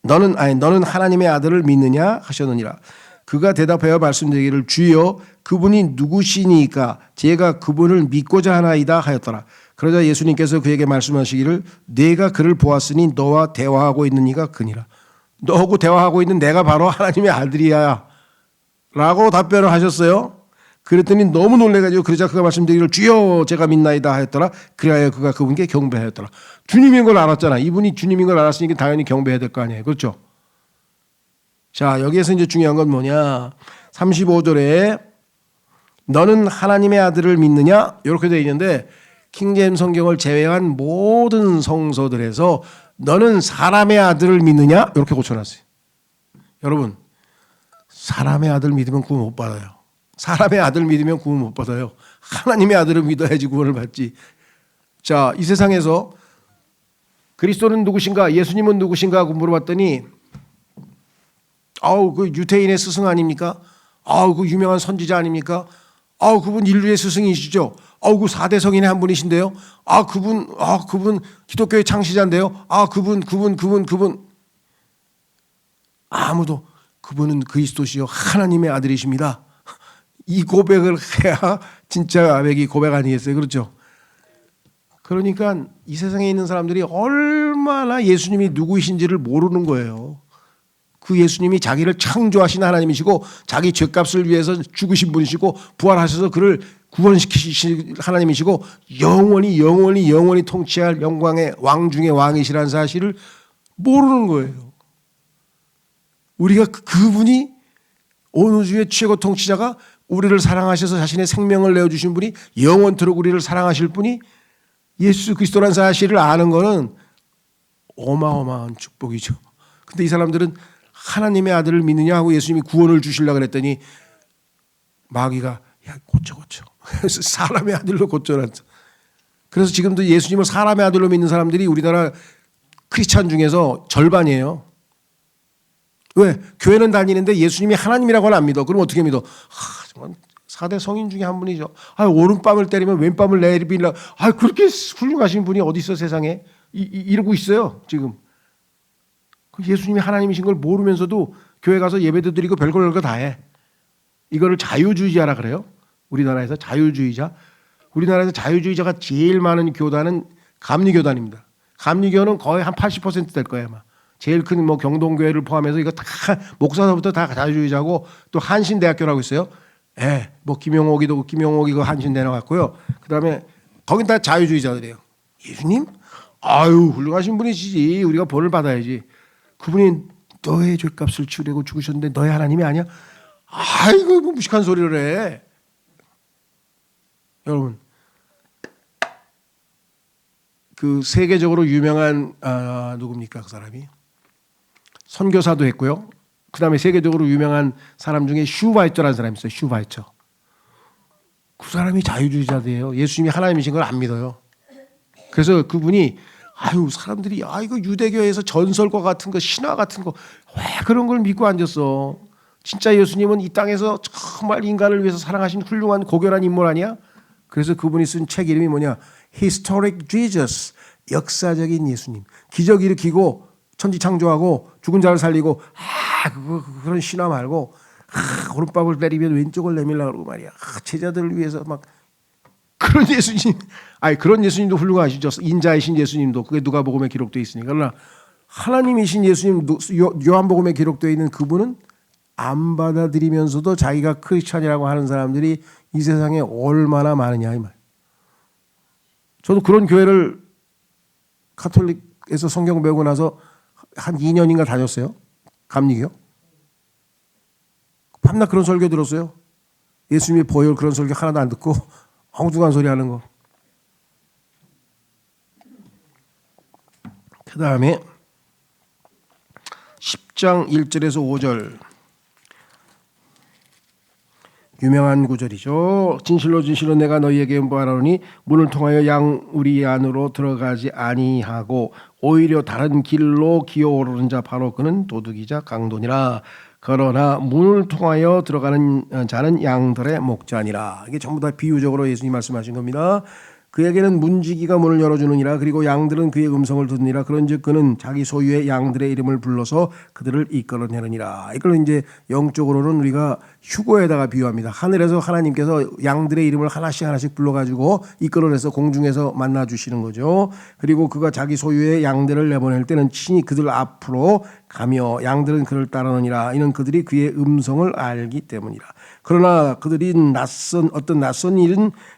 너는 하나님의 아들을 믿느냐 하셨느니라. 그가 대답하여 말씀드리기를 주여 그분이 누구시니까 제가 그분을 믿고자 하나이다 하였더라. 그러자 예수님께서 그에게 말씀하시기를 내가 그를 보았으니 너와 대화하고 있는 이가 그니라. 너하고 대화하고 있는 내가 바로 하나님의 아들이야 라고 답변을 하셨어요. 그랬더니 너무 놀래가지고 그러자 그가 말씀드리기를 주여 제가 믿나이다 하였더라. 그리하여 그가 그분께 경배하였더라. 주님인 걸 알았잖아. 이분이 주님인 걸 알았으니까 당연히 경배해야 될 거 아니에요. 그렇죠? 자, 여기에서 이제 중요한 건 뭐냐? 35절에 너는 하나님의 아들을 믿느냐? 이렇게 되어 있는데 킹제임스 성경을 제외한 모든 성서들에서 너는 사람의 아들을 믿느냐? 이렇게 고쳐놨어요. 여러분, 사람의 아들 믿으면 구원 못 받아요. 사람의 아들 믿으면 구원 못 받아요. 하나님의 아들을 믿어야지 구원을 받지. 자, 이 세상에서 그리스도는 누구신가? 예수님은 누구신가? 하고 물어봤더니 그 유태인의 스승 아닙니까? 그 유명한 선지자 아닙니까? 그분 인류의 스승이시죠. 그 4대 성인의 한 분이신데요. 그분 기독교의 창시자인데요. 그분 아무도 그분은 그리스도시요 하나님의 아들이십니다. 이 고백을 해야 진짜 아베기 고백 아니겠어요? 그렇죠? 그러니까 이 세상에 있는 사람들이 얼마나 예수님이 누구이신지를 모르는 거예요. 그 예수님이 자기를 창조하신 하나님이시고 자기 죄값을 위해서 죽으신 분이시고 부활하셔서 그를 구원시키신 하나님이시고 영원히 통치할 영광의 왕 중의 왕이시라는 사실을 모르는 거예요. 우리가 그분이 온 우주의 최고 통치자가 우리를 사랑하셔서 자신의 생명을 내어주신 분이 영원토록 우리를 사랑하실 분이 예수 그리스도라는 사실을 아는 것은 어마어마한 축복이죠. 근데 이 사람들은 하나님의 아들을 믿느냐 하고 예수님이 구원을 주시려고 그랬더니 마귀가 고쳐 그래서 사람의 아들로 고쳐놨어. 그래서 지금도 예수님을 사람의 아들로 믿는 사람들이 우리나라 크리스찬 중에서 절반이에요. 왜? 교회는 다니는데 예수님이 하나님이라고는 안 믿어. 그럼 어떻게 믿어? 정말 4대 성인 중에 한 분이죠. 오른밤을 때리면 왼밤을 내리려. 그렇게 훌륭하신 분이 어디 있어 세상에? 이러고 있어요 지금. 예수님이 하나님이신 걸 모르면서도 교회 가서 예배도 드리고 별걸 다 해. 이거를 자유주의자라 그래요. 우리나라에서 자유주의자. 우리나라에서 자유주의자가 제일 많은 교단은 감리교단입니다. 감리교는 거의 한 80% 될 거예요 아마. 제일 큰 경동교회를 포함해서 이거 다 목사서부터 다 자유주의자고 또 한신대학교라고 있어요. 김용옥이 그 한신대 나왔고요. 그다음에 거긴 다 자유주의자들이에요. 예수님? 훌륭하신 분이시지. 우리가 벌을 받아야지. 그분이 너의 죄값을 치르고 죽으셨는데 너의 하나님이 아니야? 뭐 무식한 소리를 해. 여러분, 그 세계적으로 유명한 누굽니까 그 사람이? 선교사도 했고요. 그 다음에 세계적으로 유명한 사람 중에 슈바이처라는 사람이 있어요. 슈바이처. 그 사람이 자유주의자들이에요. 예수님이 하나님이신 걸 안 믿어요. 그래서 그분이 사람들이 이거 유대교에서 전설과 같은 거 신화 같은 거 왜 그런 걸 믿고 앉았어. 진짜 예수님은 이 땅에서 정말 인간을 위해서 사랑하신 훌륭한 고결한 인물 아니야? 그래서 그분이 쓴 책 이름이 뭐냐? Historic Jesus. 역사적인 예수님. 기적 일으키고 천지 창조하고 죽은 자를 살리고 그런 신화 말고 오른밥을 때리면 왼쪽을 내밀려고 그러고 말이야. 제자들을 위해서 막 그런 예수님. 그런 예수님도 훌륭하시죠. 인자이신 예수님도. 그게 누가복음에 기록되어 있으니까. 그러나 하나님이신 예수님 요한복음에 기록되어 있는 그분은 안 받아들이면서도 자기가 크리스찬이라고 하는 사람들이 이 세상에 얼마나 많으냐 이 말. 저도 그런 교회를 카톨릭에서 성경 배우고 나서 한 2년인가 다녔어요. 감리교. 밤낮 그런 설교 들었어요. 예수님이 보혈 그런 설교 하나도 안 듣고 엉뚱한 소리 하는 거. 그 다음에 10장 1절에서 5절. 유명한 구절이죠. 진실로 진실로 내가 너희에게 말하노니 문을 통하여 양 우리 안으로 들어가지 아니하고 오히려 다른 길로 기어오르는 자 바로 그는 도둑이자 강도니라. 그러나 문을 통하여 들어가는 자는 양들의 목자니라. 이게 전부 다 비유적으로 예수님 말씀하신 겁니다. 그에게는 문지기가 문을 열어주느니라. 그리고 양들은 그의 음성을 듣느니라. 그런즉 그는 자기 소유의 양들의 이름을 불러서 그들을 이끌어내느니라. 이걸 이제 영적으로는 우리가 휴거에다가 비유합니다. 하늘에서 하나님께서 양들의 이름을 하나씩 하나씩 불러가지고 이끌어내서 공중에서 만나주시는 거죠. 그리고 그가 자기 소유의 양들을 내보낼 때는 친히 그들 앞으로 가며 양들은 그를 따르느니라. 이는 그들이 그의 음성을 알기 때문이라. 그러나 그들이 어떤 낯선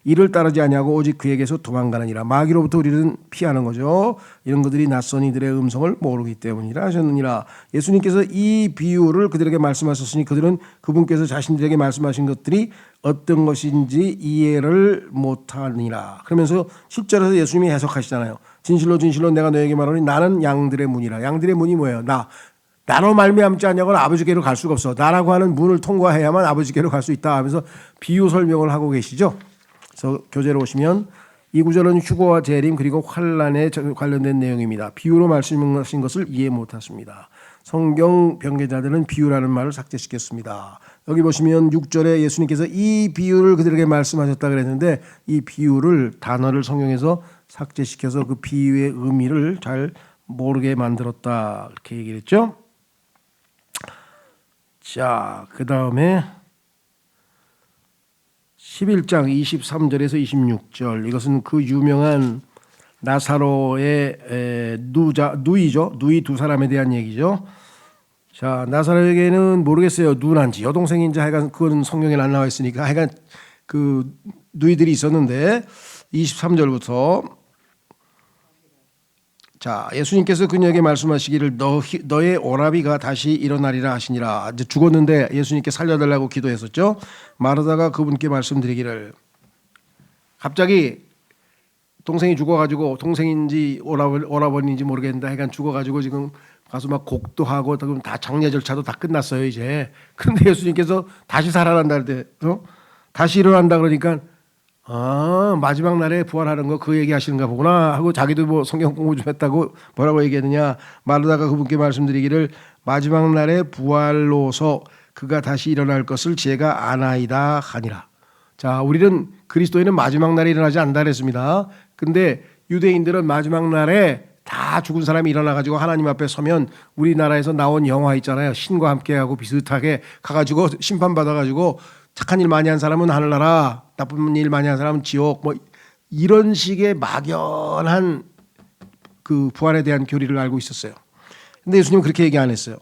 이를 따르지 아니하고 오직 그에게서 도망가느니라. 마귀로부터 우리는 피하는 거죠. 이런 그들이 낯선 이들의 음성을 모르기 때문이라 하셨느니라. 예수님께서 이 비유를 그들에게 말씀하셨으니 그들은 그분께서 자신들에게 말씀하신 것들이 어떤 것인지 이해를 못하니라. 그러면서 10절에서 예수님이 해석하시잖아요. 진실로 진실로 내가 너에게 말하노니 나는 양들의 문이라. 양들의 문이 뭐예요? 나로 말미암지 않냐고는 아버지께로 갈 수가 없어. 나라고 하는 문을 통과해야만 아버지께로 갈 수 있다 하면서 비유 설명을 하고 계시죠. 그래서 교재로 오시면 이 구절은 휴거와 재림 그리고 환난에 관련된 내용입니다. 비유로 말씀하신 것을 이해 못했습니다. 성경 변개자들은 비유라는 말을 삭제시켰습니다. 여기 보시면 6절에 예수님께서 이 비유를 그들에게 말씀하셨다 그랬는데 이 비유를 단어를 성경에서 삭제시켜서 그 비유의 의미를 잘 모르게 만들었다 이렇게 얘기를 했죠. 자, 그 다음에 11장 23절에서 26절 이것은 그 유명한 나사로의 누이죠. 누이 두 사람에 대한 얘기죠. 자, 나사로에게는 모르겠어요. 누난지 여동생인지 하여간 그건 성경에 안 나와 있으니까 하여간 그 누이들이 있었는데 23절부터 자, 예수님께서 그녀에게 말씀하시기를 너의 오라비가 다시 일어나리라 하시니라. 이제 죽었는데 예수님께 살려달라고 기도했었죠. 마르다가 그분께 말씀드리기를 갑자기 동생이 죽어가지고 동생인지 오라버니인지 모르겠는데 하여간 죽어가지고 지금 가서 막 곡도 하고 다 장례 절차도 다 끝났어요 이제. 그런데 예수님께서 다시 살아난다 할 때 다시 일어난다 그러니까 마지막 날에 부활하는 거 그 얘기하시는가 보구나 하고 자기도 뭐 성경 공부 좀 했다고 뭐라고 얘기했느냐. 마르다가 그분께 말씀드리기를 마지막 날에 부활로서 그가 다시 일어날 것을 제가 아나이다 하니라. 자, 우리는 그리스도인은 마지막 날에 일어나지 않는다 그랬습니다. 근데 유대인들은 마지막 날에 다 죽은 사람이 일어나가지고 하나님 앞에 서면 우리나라에서 나온 영화 있잖아요. 신과 함께하고 비슷하게 가가지고 심판받아가지고 착한 일 많이 한 사람은 하늘나라, 나쁜 일 많이 한 사람은 지옥, 뭐 이런 식의 막연한 그 부활에 대한 교리를 알고 있었어요. 근데 예수님은 그렇게 얘기 안 했어요.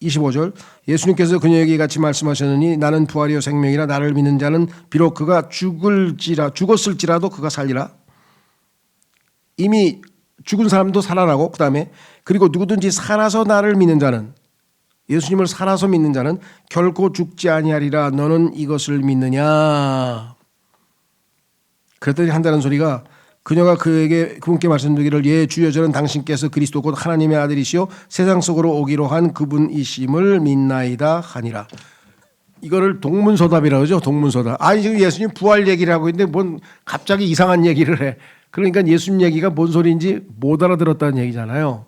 25절 예수님께서 그녀에게 같이 말씀하셨느니 나는 부활이요 생명이라 나를 믿는 자는 비록 그가 죽었을지라도 그가 살리라. 이미 죽은 사람도 살아나고 그다음에 그리고 누구든지 살아서 나를 믿는 자는 예수님을 살아서 믿는 자는 결코 죽지 아니하리라. 너는 이것을 믿느냐. 그랬더니 한다는 소리가 그녀가 그분께 말씀드리기를 예 주여 저는 당신께서 그리스도 곧 하나님의 아들이시오 세상 속으로 오기로 한 그분이심을 믿나이다 하니라. 이거를 동문서답이라고 하죠. 동문서답. 아니 지금 예수님 부활 얘기를 하고 있는데 뭔 갑자기 이상한 얘기를 해. 그러니까 예수님 얘기가 뭔 소리인지 못 알아들었다는 얘기잖아요.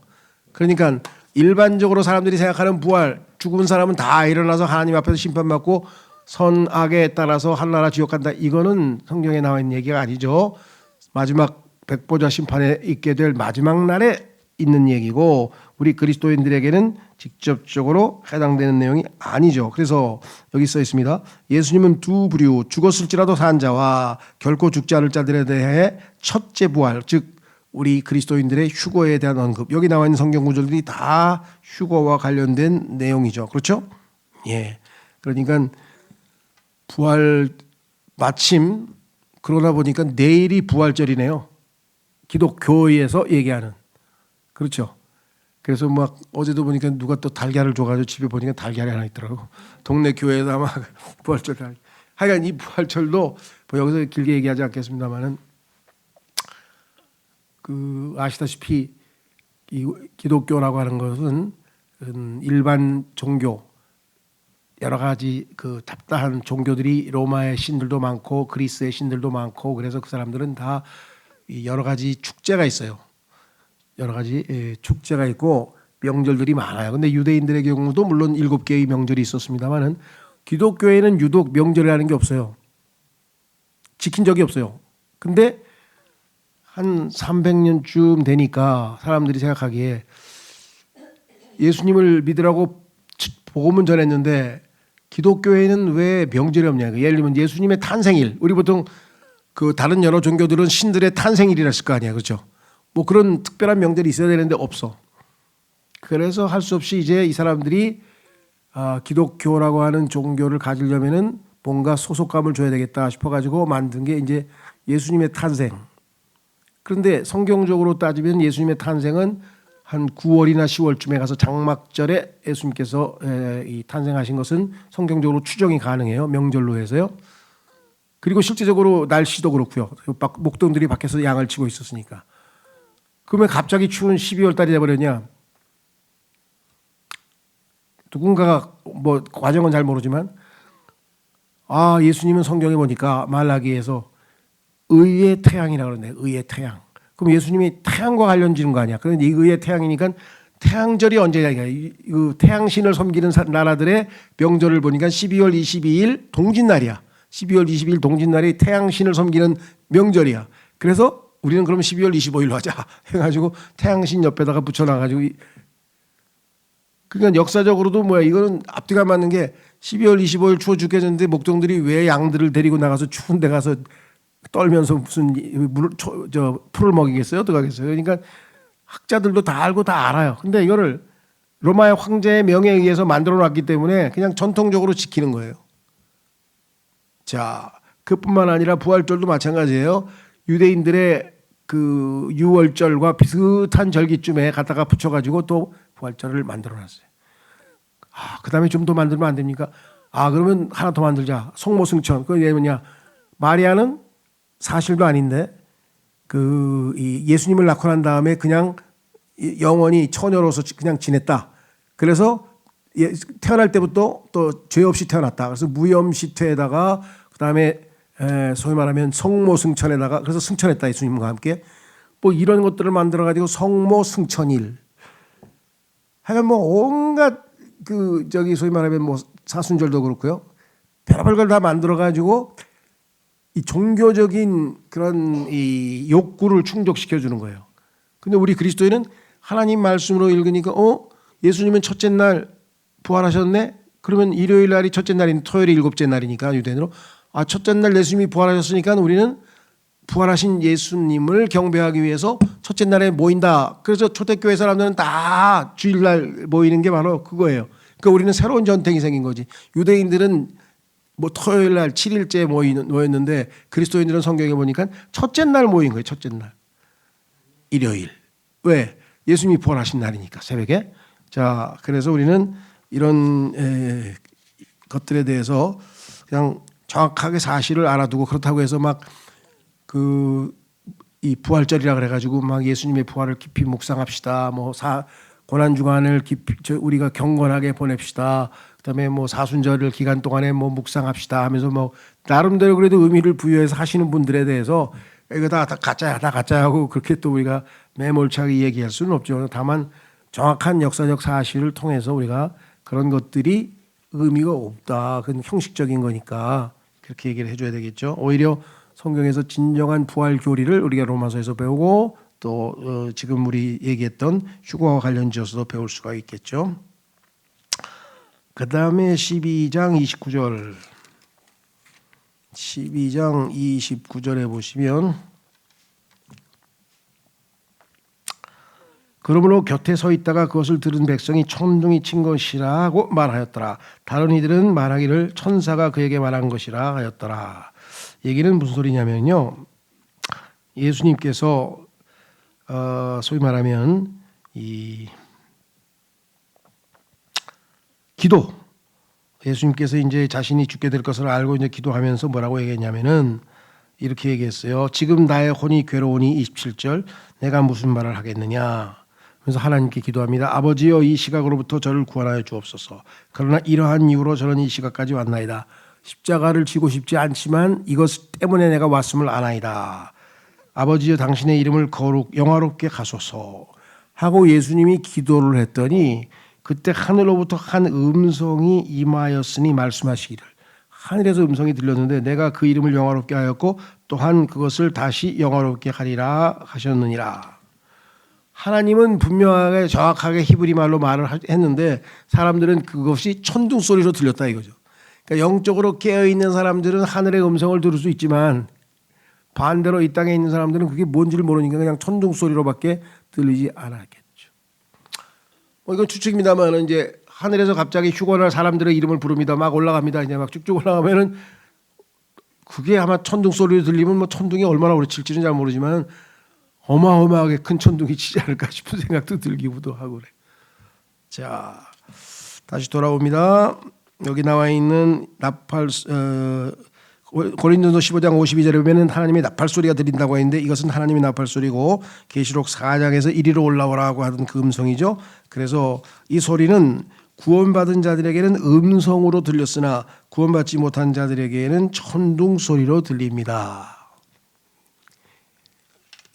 그러니까 일반적으로 사람들이 생각하는 부활, 죽은 사람은 다 일어나서 하나님 앞에서 심판받고 선악에 따라서 하늘나라 지옥 간다. 이거는 성경에 나와 있는 얘기가 아니죠. 마지막 백보자 심판에 있게 될 마지막 날에 있는 얘기고 우리 그리스도인들에게는 직접적으로 해당되는 내용이 아니죠. 그래서 여기 써 있습니다. 예수님은 두 부류 죽었을지라도 산 자와 결코 죽지 않을 자들에 대해 첫째 부활 즉 우리 그리스도인들의 휴거에 대한 언급 여기 나와 있는 성경 구절들이 다 휴거와 관련된 내용이죠. 그렇죠? 예. 그러니까 부활 마침 그러나 보니까 내일이 부활절이네요. 기독교에서 얘기하는. 그렇죠. 그래서 막 어제도 보니까 누가 또 달걀을 줘가지고 집에 보니까 달걀이 하나 있더라고. 동네 교회에다 아마 부활절 하여간 이 부활절도 뭐 여기서 길게 얘기하지 않겠습니다만은 그 아시다시피 이 기독교라고 하는 것은 일반 종교 여러 가지 그 잡다한 종교들이 로마의 신들도 많고 그리스의 신들도 많고 그래서 그 사람들은 다 여러 가지 축제가 있어요. 여러 가지 축제가 있고 명절들이 많아요. 근데 유대인들의 경우도 물론 7개의 명절이 있었습니다만은 기독교에는 유독 명절이라는 게 없어요. 지킨 적이 없어요. 근데 한 300년쯤 되니까 사람들이 생각하기에 예수님을 믿으라고 복음은 전했는데 기독교에는 왜 명절이 없냐. 예를 들면 예수님의 탄생일. 우리 보통 그 다른 여러 종교들은 신들의 탄생일이라 했을 거 아니야. 그렇죠? 뭐 그런 특별한 명절이 있어야 되는데 없어. 그래서 할 수 없이 이제 이 사람들이 기독교라고 하는 종교를 가지려면은 뭔가 소속감을 줘야 되겠다 싶어가지고 만든 게 이제 예수님의 탄생. 그런데 성경적으로 따지면 예수님의 탄생은 한 9월이나 10월쯤에 가서 장막절에 예수님께서 이 탄생하신 것은 성경적으로 추정이 가능해요. 명절로 해서요. 그리고 실제적으로 날씨도 그렇고요. 목동들이 밖에서 양을 치고 있었으니까. 그러면 갑자기 추운 12월 달이 돼버렸냐. 누군가가 뭐 과정은 잘 모르지만 예수님은 성경에 보니까 말라기에서 의의 태양이라고 그러네. 의의 태양. 그럼 예수님이 태양과 관련 지는 거 아니야. 그런데 이 의의 태양이니까 태양절이 언제냐. 이 태양신을 섬기는 나라들의 명절을 보니까 12월 22일 동짓날이야. 12월 22일 동짓날이 태양신을 섬기는 명절이야. 그래서 우리는 그럼 12월 25일로 하자 해가지고 태양신 옆에다가 붙여놔가지고 그러니까 역사적으로도 이거는 앞뒤가 맞는 게 12월 25일 추워 죽겠는데 목동들이 왜 양들을 데리고 나가서 추운 데 가서 떨면서 무슨 풀을 먹이겠어요? 어떡하겠어요? 그러니까 학자들도 다 알고 다 알아요. 근데 이거를 로마의 황제의 명에 의해서 만들어 놨기 때문에 그냥 전통적으로 지키는 거예요. 자, 그뿐만 아니라 부활절도 마찬가지예요. 유대인들의 그 유월절과 비슷한 절기쯤에 갖다가 붙여가지고 또 부활절을 만들어놨어요. 그다음에 좀 더 만들면 안 됩니까? 그러면 하나 더 만들자. 성모승천. 그게 뭐냐? 마리아는 사실도 아닌데 이 예수님을 낳고 난 다음에 그냥 영원히 처녀로서 그냥 지냈다. 그래서 태어날 때부터 또 죄 없이 태어났다. 그래서 무염시퇴에다가 그다음에 소위 말하면 성모승천에다가 그래서 승천했다. 예수님과 함께 뭐 이런 것들을 만들어 가지고 성모승천일. 하여간 온갖 소위 말하면 사순절도 그렇고요. 별의별 걸 다 만들어 가지고 이 종교적인 그런 이 욕구를 충족시켜 주는 거예요. 근데 우리 그리스도인은 하나님 말씀으로 읽으니까 예수님은 첫째 날 부활하셨네. 그러면 일요일 날이 첫째 날인 토요일이 일곱째 날이니까 유대인으로 첫째 날 예수님이 부활하셨으니까 우리는 부활하신 예수님을 경배하기 위해서 첫째 날에 모인다. 그래서 초대교회 사람들은 다 주일날 모이는 게 바로 그거예요. 그러니까 우리는 새로운 전통이 생긴 거지. 유대인들은 토요일 날 7일째 모였는데 그리스도인들은 성경에 보니까 첫째 날 모인 거예요. 첫째 날. 일요일. 왜? 예수님이 부활하신 날이니까 새벽에. 자, 그래서 우리는 이런 것들에 대해서 그냥 정확하게 사실을 알아두고 그렇다고 해서 이 부활절이라 그래가지고 예수님의 부활을 깊이 묵상합시다. 고난 주간을 깊이 우리가 경건하게 보냅시다. 그다음에 사순절을 기간 동안에 묵상합시다 하면서 나름대로 그래도 의미를 부여해서 하시는 분들에 대해서 이거 다 가짜야, 다 가짜야 하고 그렇게 또 우리가 매몰차게 얘기할 수는 없죠. 다만 정확한 역사적 사실을 통해서 우리가 그런 것들이 의미가 없다. 그건 형식적인 거니까 그렇게 얘기를 해줘야 되겠죠. 오히려 성경에서 진정한 부활 교리를 우리가 로마서에서 배우고 또 지금 우리 얘기했던 휴거와 관련지어서도 배울 수가 있겠죠. 그 다음에 12장 29절 12장 29절에 보시면 그러므로 곁에 서 있다가 그것을 들은 백성이 천둥이 친 것이라고 말하였더라. 다른 이들은 말하기를 천사가 그에게 말한 것이라 하였더라. 얘기는 무슨 소리냐면요. 예수님께서 소위 말하면 이 기도 예수님께서 이제 자신이 죽게 될 것을 알고 이제 기도하면서 뭐라고 얘기했냐면은 이렇게 얘기했어요. 지금 나의 혼이 괴로우니 27절 내가 무슨 말을 하겠느냐. 그래서 하나님께 기도합니다. 아버지여, 이 시각으로부터 저를 구원하여 주옵소서. 그러나 이러한 이유로 저는 이 시각까지 왔나이다. 십자가를 지고 싶지 않지만 이것 때문에 내가 왔음을 아나이다. 아버지여, 당신의 이름을 영화롭게 가소서 하고 예수님이 기도를 했더니 그때 하늘로부터 한 음성이 임하였으니 말씀하시기를. 하늘에서 음성이 들렸는데 내가 그 이름을 영화롭게 하였고 또한 그것을 다시 영화롭게 하리라 하셨느니라. 하나님은 분명하게 정확하게 히브리 말로 말을 했는데 사람들은 그것이 천둥 소리로 들렸다 이거죠. 그러니까 영적으로 깨어있는 사람들은 하늘의 음성을 들을 수 있지만 반대로 이 땅에 있는 사람들은 그게 뭔지를 모르니까 그냥 천둥 소리로밖에 들리지 않았겠죠. 이건 추측입니다만 이제 하늘에서 갑자기 휴거날 사람들의 이름을 부릅니다. 막 올라갑니다. 이제 막 쭉쭉 올라가면은 그게 아마 천둥 소리로 들리면 뭐 천둥이 얼마나 오래 칠지는 잘 모르지만 어마어마하게 큰 천둥이 치지 않을까 싶은 생각도 들기도 하고 그래. 자, 다시 돌아옵니다. 여기 나와 있는 나팔 고린도서 15장 52절에 보면은 하나님의 나팔 소리가 들린다고 했는데 이것은 하나님의 나팔 소리고 계시록 4장에서 이리로 올라오라고 하던 그 음성이죠. 그래서 이 소리는 구원받은 자들에게는 음성으로 들렸으나 구원받지 못한 자들에게는 천둥 소리로 들립니다.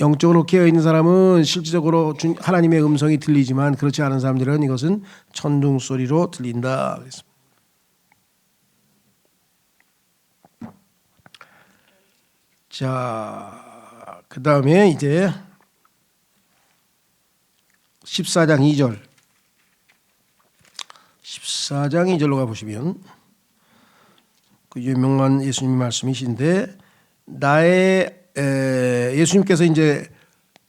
영적으로 깨어있는 사람은 실질적으로 하나님의 음성이 들리지만 그렇지 않은 사람들은 이것은 천둥 소리로 들린다. 그랬습니다. 자, 그 다음에 이제 14장 2절 14장 2절로 가보시면 그 유명한 예수님 말씀이신데 예수님께서 이제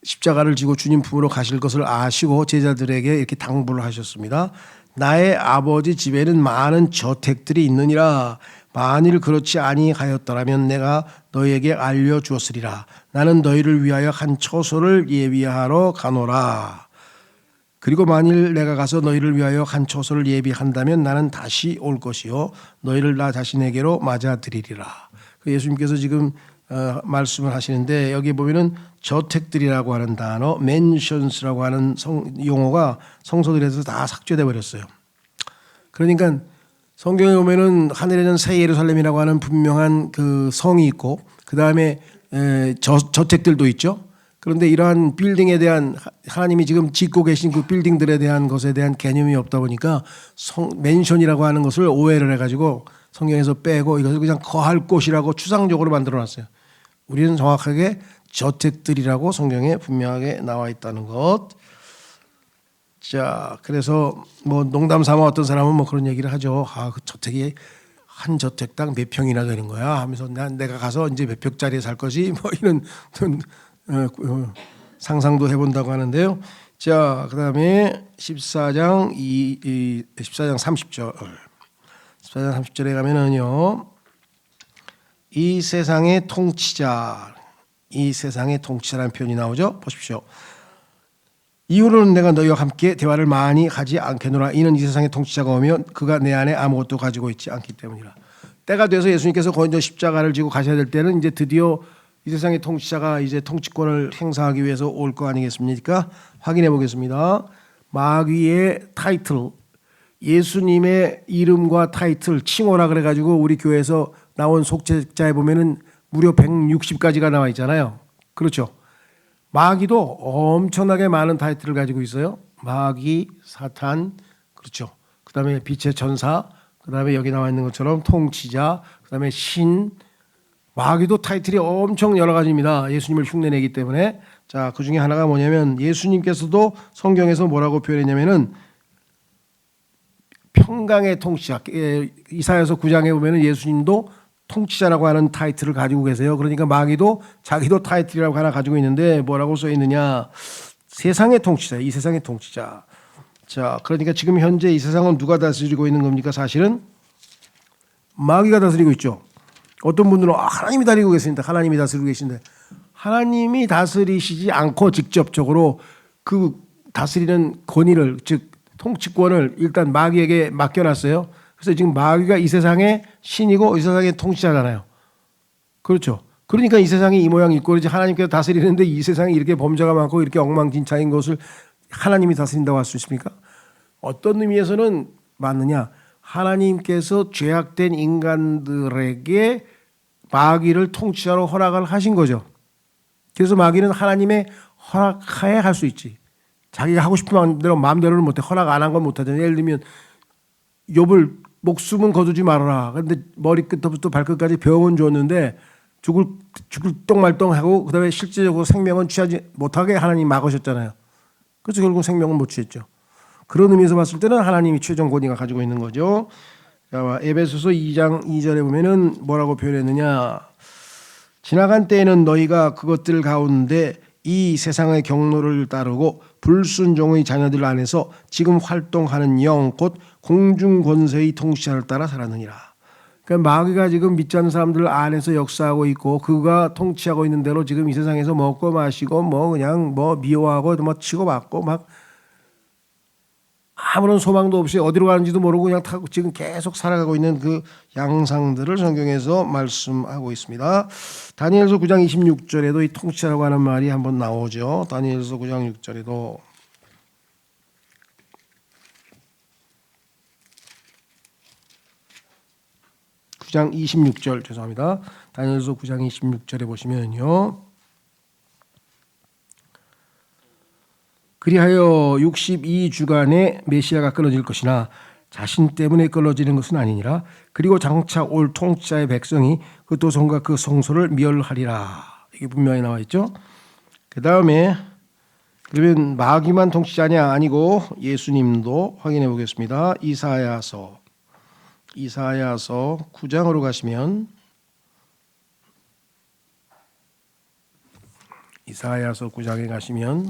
십자가를 지고 주님 품으로 가실 것을 아시고 제자들에게 이렇게 당부를 하셨습니다. 나의 아버지 집에는 많은 저택들이 있느니라. 만일 그렇지 아니하였더라면 내가 너희에게 알려주었으리라. 나는 너희를 위하여 한 처소를 예비하러 가노라. 그리고 만일 내가 가서 너희를 위하여 한 처소를 예비한다면 나는 다시 올 것이요 너희를 나 자신에게로 맞아들이리라. 예수님께서 지금 말씀을 하시는데 여기 보면은 저택들이라고 하는 단어, 맨션스라고 하는 용어가 성서들에서 다 삭제돼 버렸어요. 그러니까 성경에 보면은 하늘에는 새 예루살렘이라고 하는 분명한 그 성이 있고 그 다음에 저택들도 있죠. 그런데 이러한 빌딩에 대한 하나님이 지금 짓고 계신 그 빌딩들에 대한 것에 대한 개념이 없다 보니까 맨션이라고 하는 것을 오해를 해가지고 성경에서 빼고 이것을 그냥 거할 곳이라고 추상적으로 만들어놨어요. 우리는 정확하게 저택들이라고 성경에 분명하게 나와 있다는 것. 자, 그래서 뭐 농담 삼아 어떤 사람은 뭐 그런 얘기를 하죠. 그 저택이 한 저택당 몇 평이나 되는 거야 하면서 내가 가서 이제 몇 평짜리에 살 거지 뭐 이런 상상도 해본다고 하는데요. 자, 그다음에 14장 30절 14장 30절에 가면은요. 이 세상의 통치자라는 표현이 나오죠. 보십시오. 이후로는 내가 너희와 함께 대화를 많이 하지 않겠노라. 이는 이 세상의 통치자가 오면 그가 내 안에 아무것도 가지고 있지 않기 때문이라. 때가 돼서 예수님께서 거기서 십자가를 지고 가셔야 될 때는 이제 드디어 이 세상의 통치자가 이제 통치권을 행사하기 위해서 올 거 아니겠습니까? 확인해 보겠습니다. 마귀의 타이틀, 예수님의 이름과 타이틀, 칭호라 그래가지고 우리 교회에서 나온 속죄자에 보면은 무려 160가지가 나와 있잖아요. 그렇죠? 마귀도 엄청나게 많은 타이틀을 가지고 있어요. 마귀, 사탄, 그렇죠. 그 다음에 빛의 전사, 그 다음에 여기 나와 있는 것처럼 통치자, 그 다음에 신, 마귀도 타이틀이 엄청 여러 가지입니다. 예수님을 흉내내기 때문에. 자, 그 중에 하나가 뭐냐면 예수님께서도 성경에서 뭐라고 표현했냐면은 평강의 통치자. 이사야서 9장에 보면은 예수님도 통치자라고 하는 타이틀을 가지고 계세요. 그러니까 마귀도 자기도 타이틀이라고 하나 가지고 있는데 뭐라고 써 있느냐? 세상의 통치자, 이 세상의 통치자. 자, 그러니까 지금 현재 이 세상은 누가 다스리고 있는 겁니까? 사실은 마귀가 다스리고 있죠. 어떤 분들은 하나님이 다스리고 계십니다. 하나님이 다스리고 계신데 하나님이 다스리시지 않고 직접적으로 그 다스리는 권위를 즉 통치권을 일단 마귀에게 맡겨놨어요. 그래서 지금 마귀가 이 세상의 신이고 이 세상의 통치자잖아요. 그렇죠. 그러니까 이 세상이 이 모양이 있고 그러지 하나님께서 다스리는데 이 세상에 이렇게 범죄가 많고 이렇게 엉망진창인 것을 하나님이 다스린다고 할 수 있습니까? 어떤 의미에서는 맞느냐? 하나님께서 죄악된 인간들에게 마귀를 통치하러 허락을 하신 거죠. 그래서 마귀는 하나님의 허락하에 할 수 있지. 자기가 하고 싶은 마음대로는 못해. 허락 안 한 건 못하잖아요. 예를 들면 욥을 목숨은 거두지 말아라. 그런데 머리끝부터 발끝까지 병은 줬는데 죽을 똥말똥하고 그다음에 실제적으로 생명은 취하지 못하게 하나님 막으셨잖아요. 그래서 결국 생명은 못 취했죠. 그런 의미에서 봤을 때는 하나님이 최종 권위가 가지고 있는 거죠. 에베소서 2장 2절에 보면은 뭐라고 표현했느냐? 지나간 때에는 너희가 그것들 가운데 이 세상의 경로를 따르고 불순종의 자녀들 안에서 지금 활동하는 영 곧 공중 권세의 통치자를 따라 살았느니라. 그러니까 마귀가 지금 믿지 않는 사람들 안에서 역사하고 있고 그가 통치하고 있는 대로 지금 이 세상에서 먹고 마시고 뭐 그냥 뭐 미워하고 뭐 치고받고 막 아무런 소망도 없이 어디로 가는지도 모르고 그냥 타고 지금 계속 살아가고 있는 그 양상들을 성경에서 말씀하고 있습니다. 다니엘서 9장 26절에도 이 통치라고 하는 말이 한번 나오죠. 다니엘서 9장 6절에도 장 26절 죄송합니다. 다니엘서 9장 26절에 보시면요. 그리하여 62주간에 메시아가 끊어질 것이나 자신 때문에 끊어지는 것은 아니니라. 그리고 장차 올 통치자의 백성이 그 도성과 그 성소를 멸하리라. 이게 분명히 나와 있죠. 그 다음에 그러면 마귀만 통치자냐? 아니고 예수님도 확인해 보겠습니다. 이사야서 9장으로 가시면 이사야서 9장에 가시면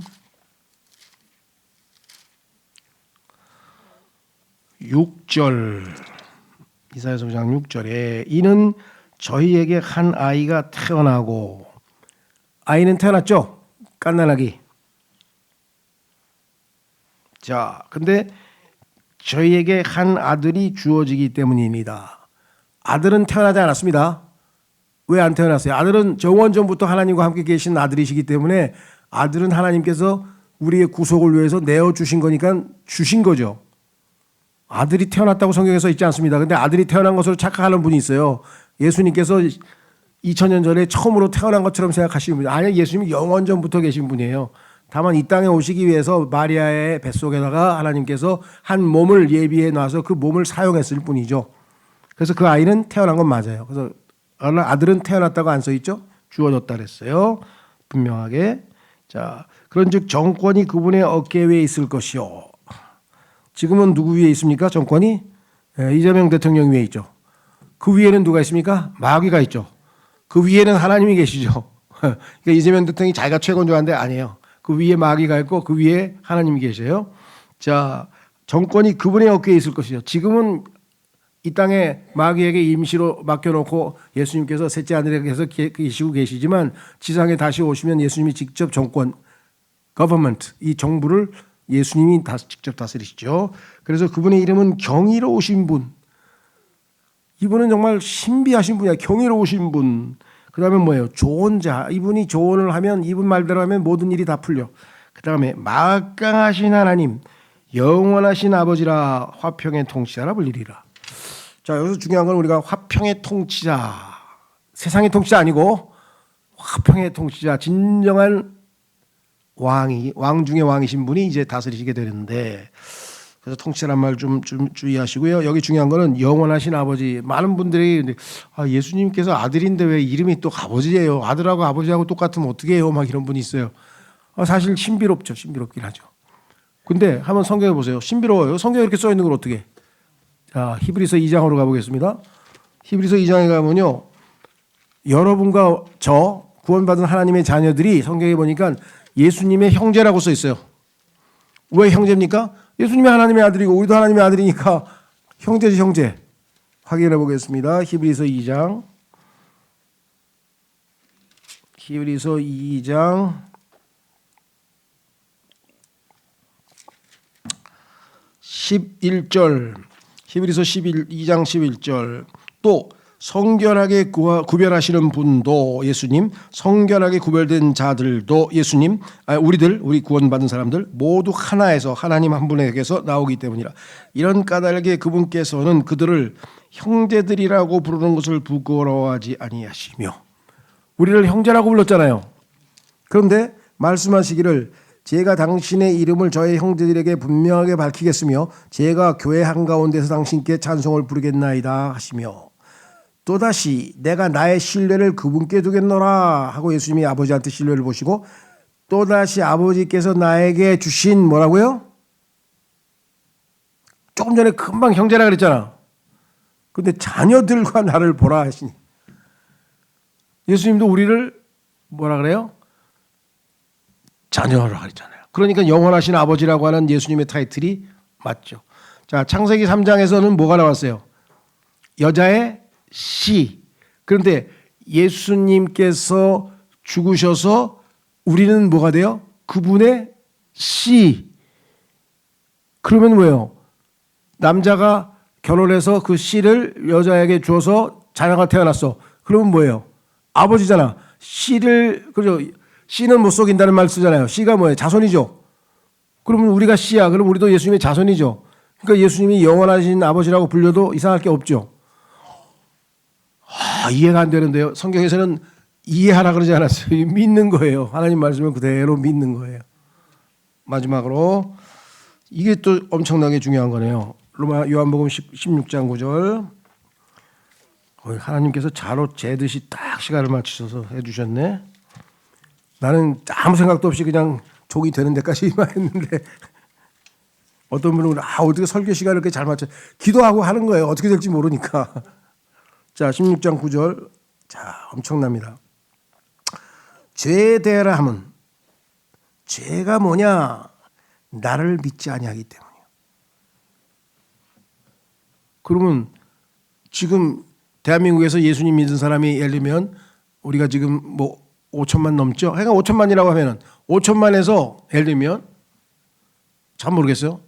6절 이사야서 9장 6절에 이는 저희에게 한 아이가 태어나고 아이는 태어났죠. 갓난아기. 자, 근데 저희에게 한 아들이 주어지기 때문입니다. 아들은 태어나지 않았습니다. 왜 안 태어났어요? 아들은 정원전부터 하나님과 함께 계신 아들이시기 때문에 아들은 하나님께서 우리의 구속을 위해서 내어주신 거니까 주신 거죠. 아들이 태어났다고 성경에서 있지 않습니다. 근데 아들이 태어난 것으로 착각하는 분이 있어요. 예수님께서 2000년 전에 처음으로 태어난 것처럼 생각하시는 분이 아니요. 예수님이 영원전부터 계신 분이에요. 다만 이 땅에 오시기 위해서 마리아의 뱃속에다가 하나님께서 한 몸을 예비해 놔서 그 몸을 사용했을 뿐이죠. 그래서 그 아이는 태어난 건 맞아요. 그래서 아들은 태어났다고 안 써 있죠? 주어졌다 그랬어요. 분명하게. 자, 그런즉 정권이 그분의 어깨 위에 있을 것이요. 지금은 누구 위에 있습니까? 정권이 이재명 대통령 위에 있죠. 그 위에는 누가 있습니까? 마귀가 있죠. 그 위에는 하나님이 계시죠. 그러니까 이재명 대통령이 자기가 최고인 줄 아는데 아니에요. 그 위에 마귀가 있고 그 위에 하나님이 계셔요. 자, 정권이 그분의 어깨에 있을 것이죠. 지금은 이 땅에 마귀에게 임시로 맡겨놓고 예수님께서 셋째 아들에게서 계시고 계시지만 지상에 다시 오시면 예수님이 직접 정권, government, 이 정부를 예수님이 직접 다스리시죠. 그래서 그분의 이름은 경이로우신 분. 이분은 정말 신비하신 분이야. 경이로우신 분. 그 다음에 뭐예요? 조언자. 이분이 조언을 하면 이분 말대로 하면 모든 일이 다 풀려. 그 다음에 막강하신 하나님, 영원하신 아버지라 화평의 통치자라 불리리라. 자, 여기서 중요한 건 우리가 화평의 통치자, 세상의 통치자 아니고 화평의 통치자, 진정한 왕 중의 왕이신 분이 이제 다스리시게 되는데, 그래서 통치란 말 좀 주의하시고요. 여기 중요한 거는 영원하신 아버지. 많은 분들이 예수님께서 아들인데 왜 이름이 또 아버지예요? 아들하고 아버지하고 똑같으면 어떻게 해요? 막 이런 분이 있어요. 사실 신비롭죠. 신비롭긴 하죠. 근데 한번 성경에 보세요. 신비로워요. 성경에 이렇게 써 있는 걸 어떻게? 자, 히브리서 2장으로 가보겠습니다. 히브리서 2장에 가면요, 여러분과 저 구원받은 하나님의 자녀들이 성경에 보니까 예수님의 형제라고 써 있어요. 왜 형제입니까? 예수님이 하나님의 아들이고 우리도 하나님의 아들이니까 형제지 형제. 확인해 보겠습니다. 히브리서 2장 11절 히브리서 2장 11절 또 성결하게 구별하시는 분도 예수님, 성결하게 구별된 자들도 예수님, 우리 구원받은 사람들 모두 하나에서 하나님 한 분에게서 나오기 때문이라. 이런 까닭에 그분께서는 그들을 형제들이라고 부르는 것을 부끄러워하지 아니하시며, 우리를 형제라고 불렀잖아요. 그런데 말씀하시기를 제가 당신의 이름을 저의 형제들에게 분명하게 밝히겠으며 제가 교회 한가운데서 당신께 찬송을 부르겠나이다 하시며, 또다시 내가 나의 신뢰를 그분께 두겠노라 하고 예수님이 아버지한테 신뢰를 보시고 또다시 아버지께서 나에게 주신 뭐라고요? 조금 전에 금방 형제라 그랬잖아. 근데 자녀들과 나를 보라 하시니, 예수님도 우리를 뭐라 그래요? 자녀라 그랬잖아요. 그러니까 영원하신 아버지라고 하는 예수님의 타이틀이 맞죠. 자, 창세기 3장에서는 뭐가 나왔어요? 여자의 씨. 그런데 예수님께서 죽으셔서 우리는 뭐가 돼요? 그분의 씨. 그러면 뭐예요? 남자가 결혼해서 그 씨를 여자에게 줘서 자녀가 태어났어. 그러면 뭐예요? 아버지잖아. 씨를, 그죠? 씨는 못 속인다는 말 쓰잖아요. 씨가 뭐예요? 자손이죠. 그러면 우리가 씨야. 그럼 우리도 예수님의 자손이죠. 그러니까 예수님이 영원하신 아버지라고 불려도 이상할 게 없죠. 이해가 안 되는데요. 성경에서는 이해하라 그러지 않았어요. 믿는 거예요. 하나님 말씀을 그대로 믿는 거예요. 마지막으로 이게 또 엄청나게 중요한 거네요. 요한복음 16장 9절. 하나님께서 자로 재듯이 딱 시간을 맞추셔서 해주셨네. 나는 아무 생각도 없이 그냥 족이 되는 데까지만 했는데 어떤 분은 어떻게 설교 시간을 그렇게 잘 맞춰. 기도하고 하는 거예요. 어떻게 될지 모르니까. 자, 16장 9절. 자, 엄청납니다. 죄에 대하라 함은 죄가 뭐냐? 나를 믿지 아니하기 때문이야. 그러면 지금 대한민국에서 예수님 믿은 사람이 예를 들면 우리가 지금 뭐 5천만 넘죠? 그러니까 5천만이라고 하면은 5천만에서 예를 들면 잘 모르겠어요.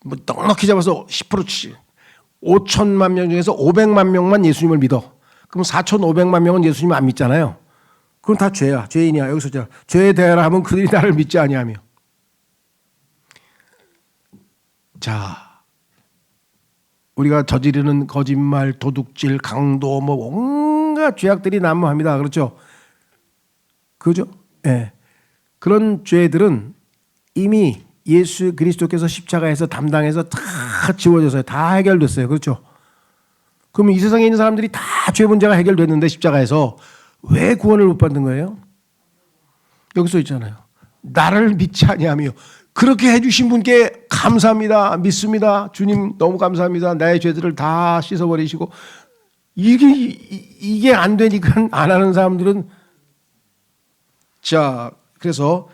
뭐 넉넉히 잡아서 10%치 5천만 명 중에서 500만 명만 예수님을 믿어. 그럼 4,500만 명은 예수님을 안 믿잖아요. 그건 다 죄야. 죄인이야. 여기서 죄에 대하라 하면 그들이 나를 믿지 아니하며. 자, 우리가 저지르는 거짓말, 도둑질, 강도, 뭐 온갖 죄악들이 난무합니다. 그렇죠? 그죠? 예. 네. 그런 죄들은 이미 예수 그리스도께서 십자가에서 담당해서 다 지워져서요. 다 해결됐어요. 그렇죠? 그러면 이 세상에 있는 사람들이 다 죄 문제가 해결됐는데 십자가에서 왜 구원을 못 받는 거예요? 여기 써 있잖아요. 나를 믿지 아니하며. 그렇게 해주신 분께 감사합니다. 믿습니다. 주님 너무 감사합니다. 나의 죄들을 다 씻어버리시고. 이게 안 되니까 안 하는 사람들은, 자, 그래서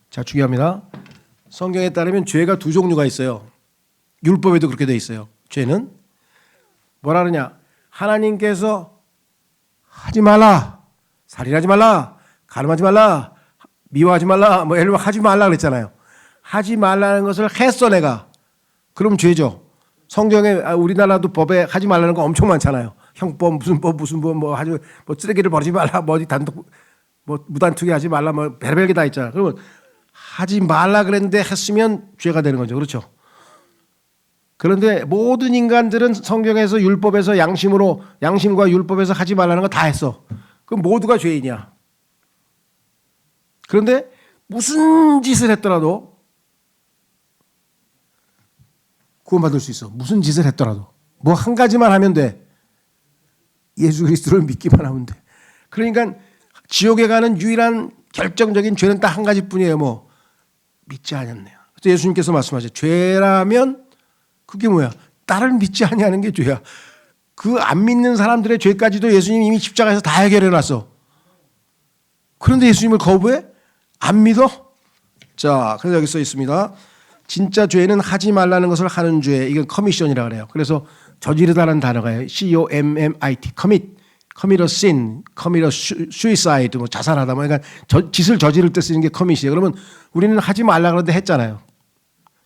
자, 중요합니다. 성경에 따르면 죄가 두 종류가 있어요. 율법에도 그렇게 돼 있어요. 죄는 뭐라 그러냐? 하나님께서 하지 말라, 살인하지 말라, 가늠하지 말라, 미워하지 말라, 뭐 예를 들면 하지 말라 그랬잖아요. 하지 말라는 것을 했어 내가. 그럼 죄죠. 성경에 우리나라도 법에 하지 말라는 거 엄청 많잖아요. 형법 무슨 법 뭐 하지 뭐 쓰레기를 버리지 말라, 뭐 어디 단독 뭐 무단투기 하지 말라, 뭐 별별 게 다 있잖아. 그러면 하지 말라 그랬는데 했으면 죄가 되는 거죠. 그렇죠? 그런데 모든 인간들은 성경에서 율법에서 양심과 율법에서 하지 말라는 거 다 했어. 그럼 모두가 죄인이야. 그런데 무슨 짓을 했더라도 구원받을 수 있어. 무슨 짓을 했더라도. 뭐 한 가지만 하면 돼. 예수 그리스도를 믿기만 하면 돼. 그러니까 지옥에 가는 유일한 결정적인 죄는 딱 한 가지뿐이에요. 뭐 믿지 않았네요. 그래서 예수님께서 말씀하셨죠. 죄라면 그게 뭐야? 나를 믿지 아니하는 게 죄야. 그 안 믿는 사람들의 죄까지도 예수님이 이미 십자가에서 다 해결해 놨어. 그런데 예수님을 거부해? 안 믿어? 자, 그래서 여기 써 있습니다. 진짜 죄는 하지 말라는 것을 하는 죄. 이건 커미션이라고 그래요. 그래서 저지르다는 단어가 COMMIT, commit a sin, commit a suicide, 뭐 자살하다, 뭐 그러니까 짓을 저지를 때 쓰는 게 커밋이에요. 그러면 우리는 하지 말라 그러는데 했잖아요.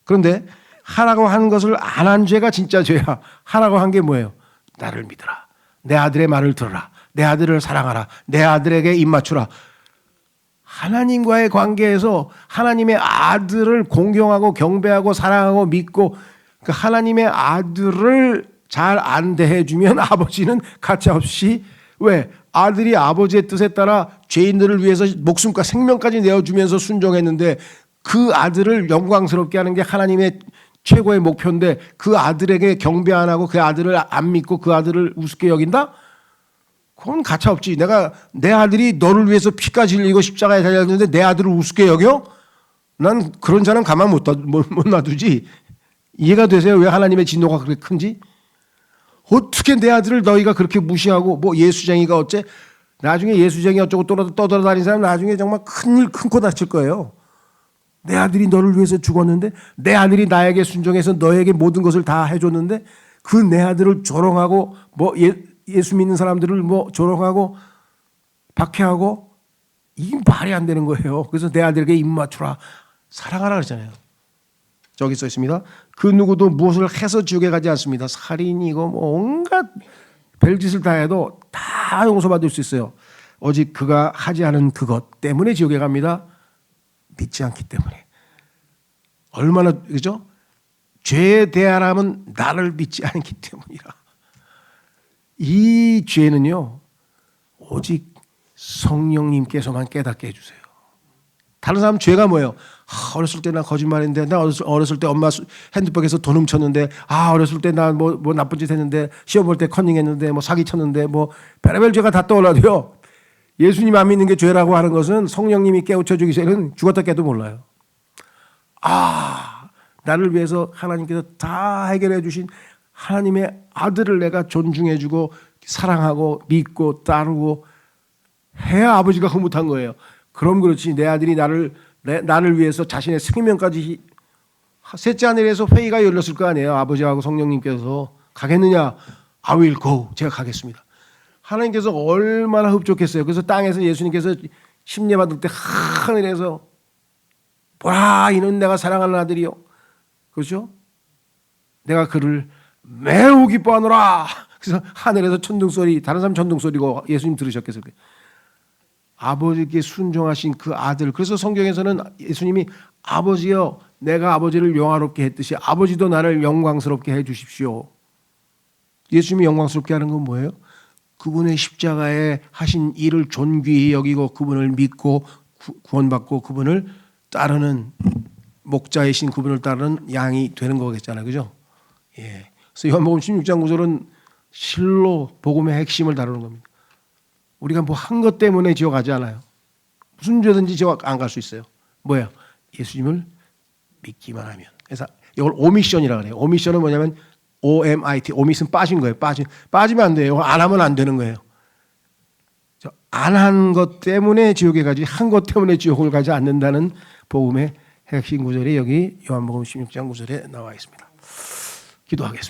그런데 하라고 하는 것을 안 한 죄가 진짜 죄야. 하라고 한 게 뭐예요? 나를 믿어라. 내 아들의 말을 들어라. 내 아들을 사랑하라. 내 아들에게 입 맞추라. 하나님과의 관계에서 하나님의 아들을 공경하고 경배하고 사랑하고 믿고 그 하나님의 아들을 잘 안 대해주면 아버지는 가차없이 왜? 아들이 아버지의 뜻에 따라 죄인들을 위해서 목숨과 생명까지 내어주면서 순종했는데 그 아들을 영광스럽게 하는 게 하나님의 최고의 목표인데 그 아들에게 경배 안 하고 그 아들을 안 믿고 그 아들을 우습게 여긴다? 그건 가차없지. 내가 내 아들이 너를 위해서 피까지 흘리고 십자가에 달렸는데 내 아들을 우습게 여겨? 난 그런 자는 가만 못 놔두지. 이해가 되세요? 왜 하나님의 진노가 그렇게 큰지? 어떻게 내 아들을 너희가 그렇게 무시하고 뭐 예수쟁이가 어째? 나중에 예수쟁이 어쩌고 떠돌아다니는 사람 나중에 정말 큰 코 다칠 거예요. 내 아들이 너를 위해서 죽었는데 내 아들이 나에게 순종해서 너에게 모든 것을 다 해줬는데 그 내 아들을 조롱하고 뭐 예수 믿는 사람들을 뭐 조롱하고 박해하고 이게 말이 안 되는 거예요. 그래서 내 아들에게 입 맞추라. 사랑하라 그러잖아요. 저기 써 있습니다. 그 누구도 무엇을 해서 지옥에 가지 않습니다. 살인이고 뭐 온갖 별짓을 다 해도 다 용서받을 수 있어요. 오직 그가 하지 않은 그것 때문에 지옥에 갑니다. 믿지 않기 때문에. 얼마나 그죠? 죄에 대하라면 나를 믿지 않기 때문이라. 이 죄는요 오직 성령님께서만 깨닫게 해주세요. 다른 사람 죄가 뭐예요? 어렸을 때 나 거짓말했는데, 나 어렸을 때 엄마 핸드백에서 돈 훔쳤는데, 어렸을 때 나 뭐 나쁜 짓 했는데, 시험 볼 때 컨닝했는데, 뭐 사기 쳤는데, 뭐 별의별 죄가 다 떠올라도요. 예수님 안 믿는 게 죄라고 하는 것은 성령님이 깨우쳐 주기 전에는 죽었다 깨도 몰라요. 나를 위해서 하나님께서 다 해결해 주신 하나님의 아들을 내가 존중해주고 사랑하고 믿고 따르고 해야 아버지가 흐뭇한 거예요. 그럼 그렇지 내 아들이 나를 위해서 자신의 생명까지 셋째 하늘에서 회의가 열렸을 거 아니에요. 아버지하고 성령님께서 가겠느냐? I will go. 제가 가겠습니다. 하나님께서 얼마나 흡족했어요. 그래서 땅에서 예수님께서 심례 받을 때 하늘에서 보라 이는 내가 사랑하는 아들이요. 그렇죠? 내가 그를 매우 기뻐하노라. 그래서 하늘에서 천둥소리, 다른 사람 천둥소리고 예수님 들으셨겠어요. 아버지께 순종하신 그 아들. 그래서 성경에서는 예수님이 아버지여 내가 아버지를 영화롭게 했듯이 아버지도 나를 영광스럽게 해 주십시오. 예수님이 영광스럽게 하는 건 뭐예요? 그분의 십자가에 하신 일을 존귀히 여기고 그분을 믿고 구원받고 그분을 따르는 목자이신 그분을 따르는 양이 되는 거겠잖아요. 그죠? 예. 그래서 요한복음 16장 9절은 실로 복음의 핵심을 다루는 겁니다. 우리가 뭐 한 것 때문에 지옥 가지 않아요. 무슨 죄든지 지옥 안 갈 수 있어요. 뭐야? 예수님을 믿기만 하면. 그래서 이걸 오미션이라고 그래요. 오미션은 뭐냐면 OMIT, 오밋은 빠진 거예요. 빠지면 안 돼요. 안 하면 안 되는 거예요. 안 한 것 때문에 지옥에 가지 한 것 때문에 지옥을 가지 않는다는 복음의 핵심 구절이 여기 요한복음 16장 9절에 나와 있습니다. 기도하겠습니다.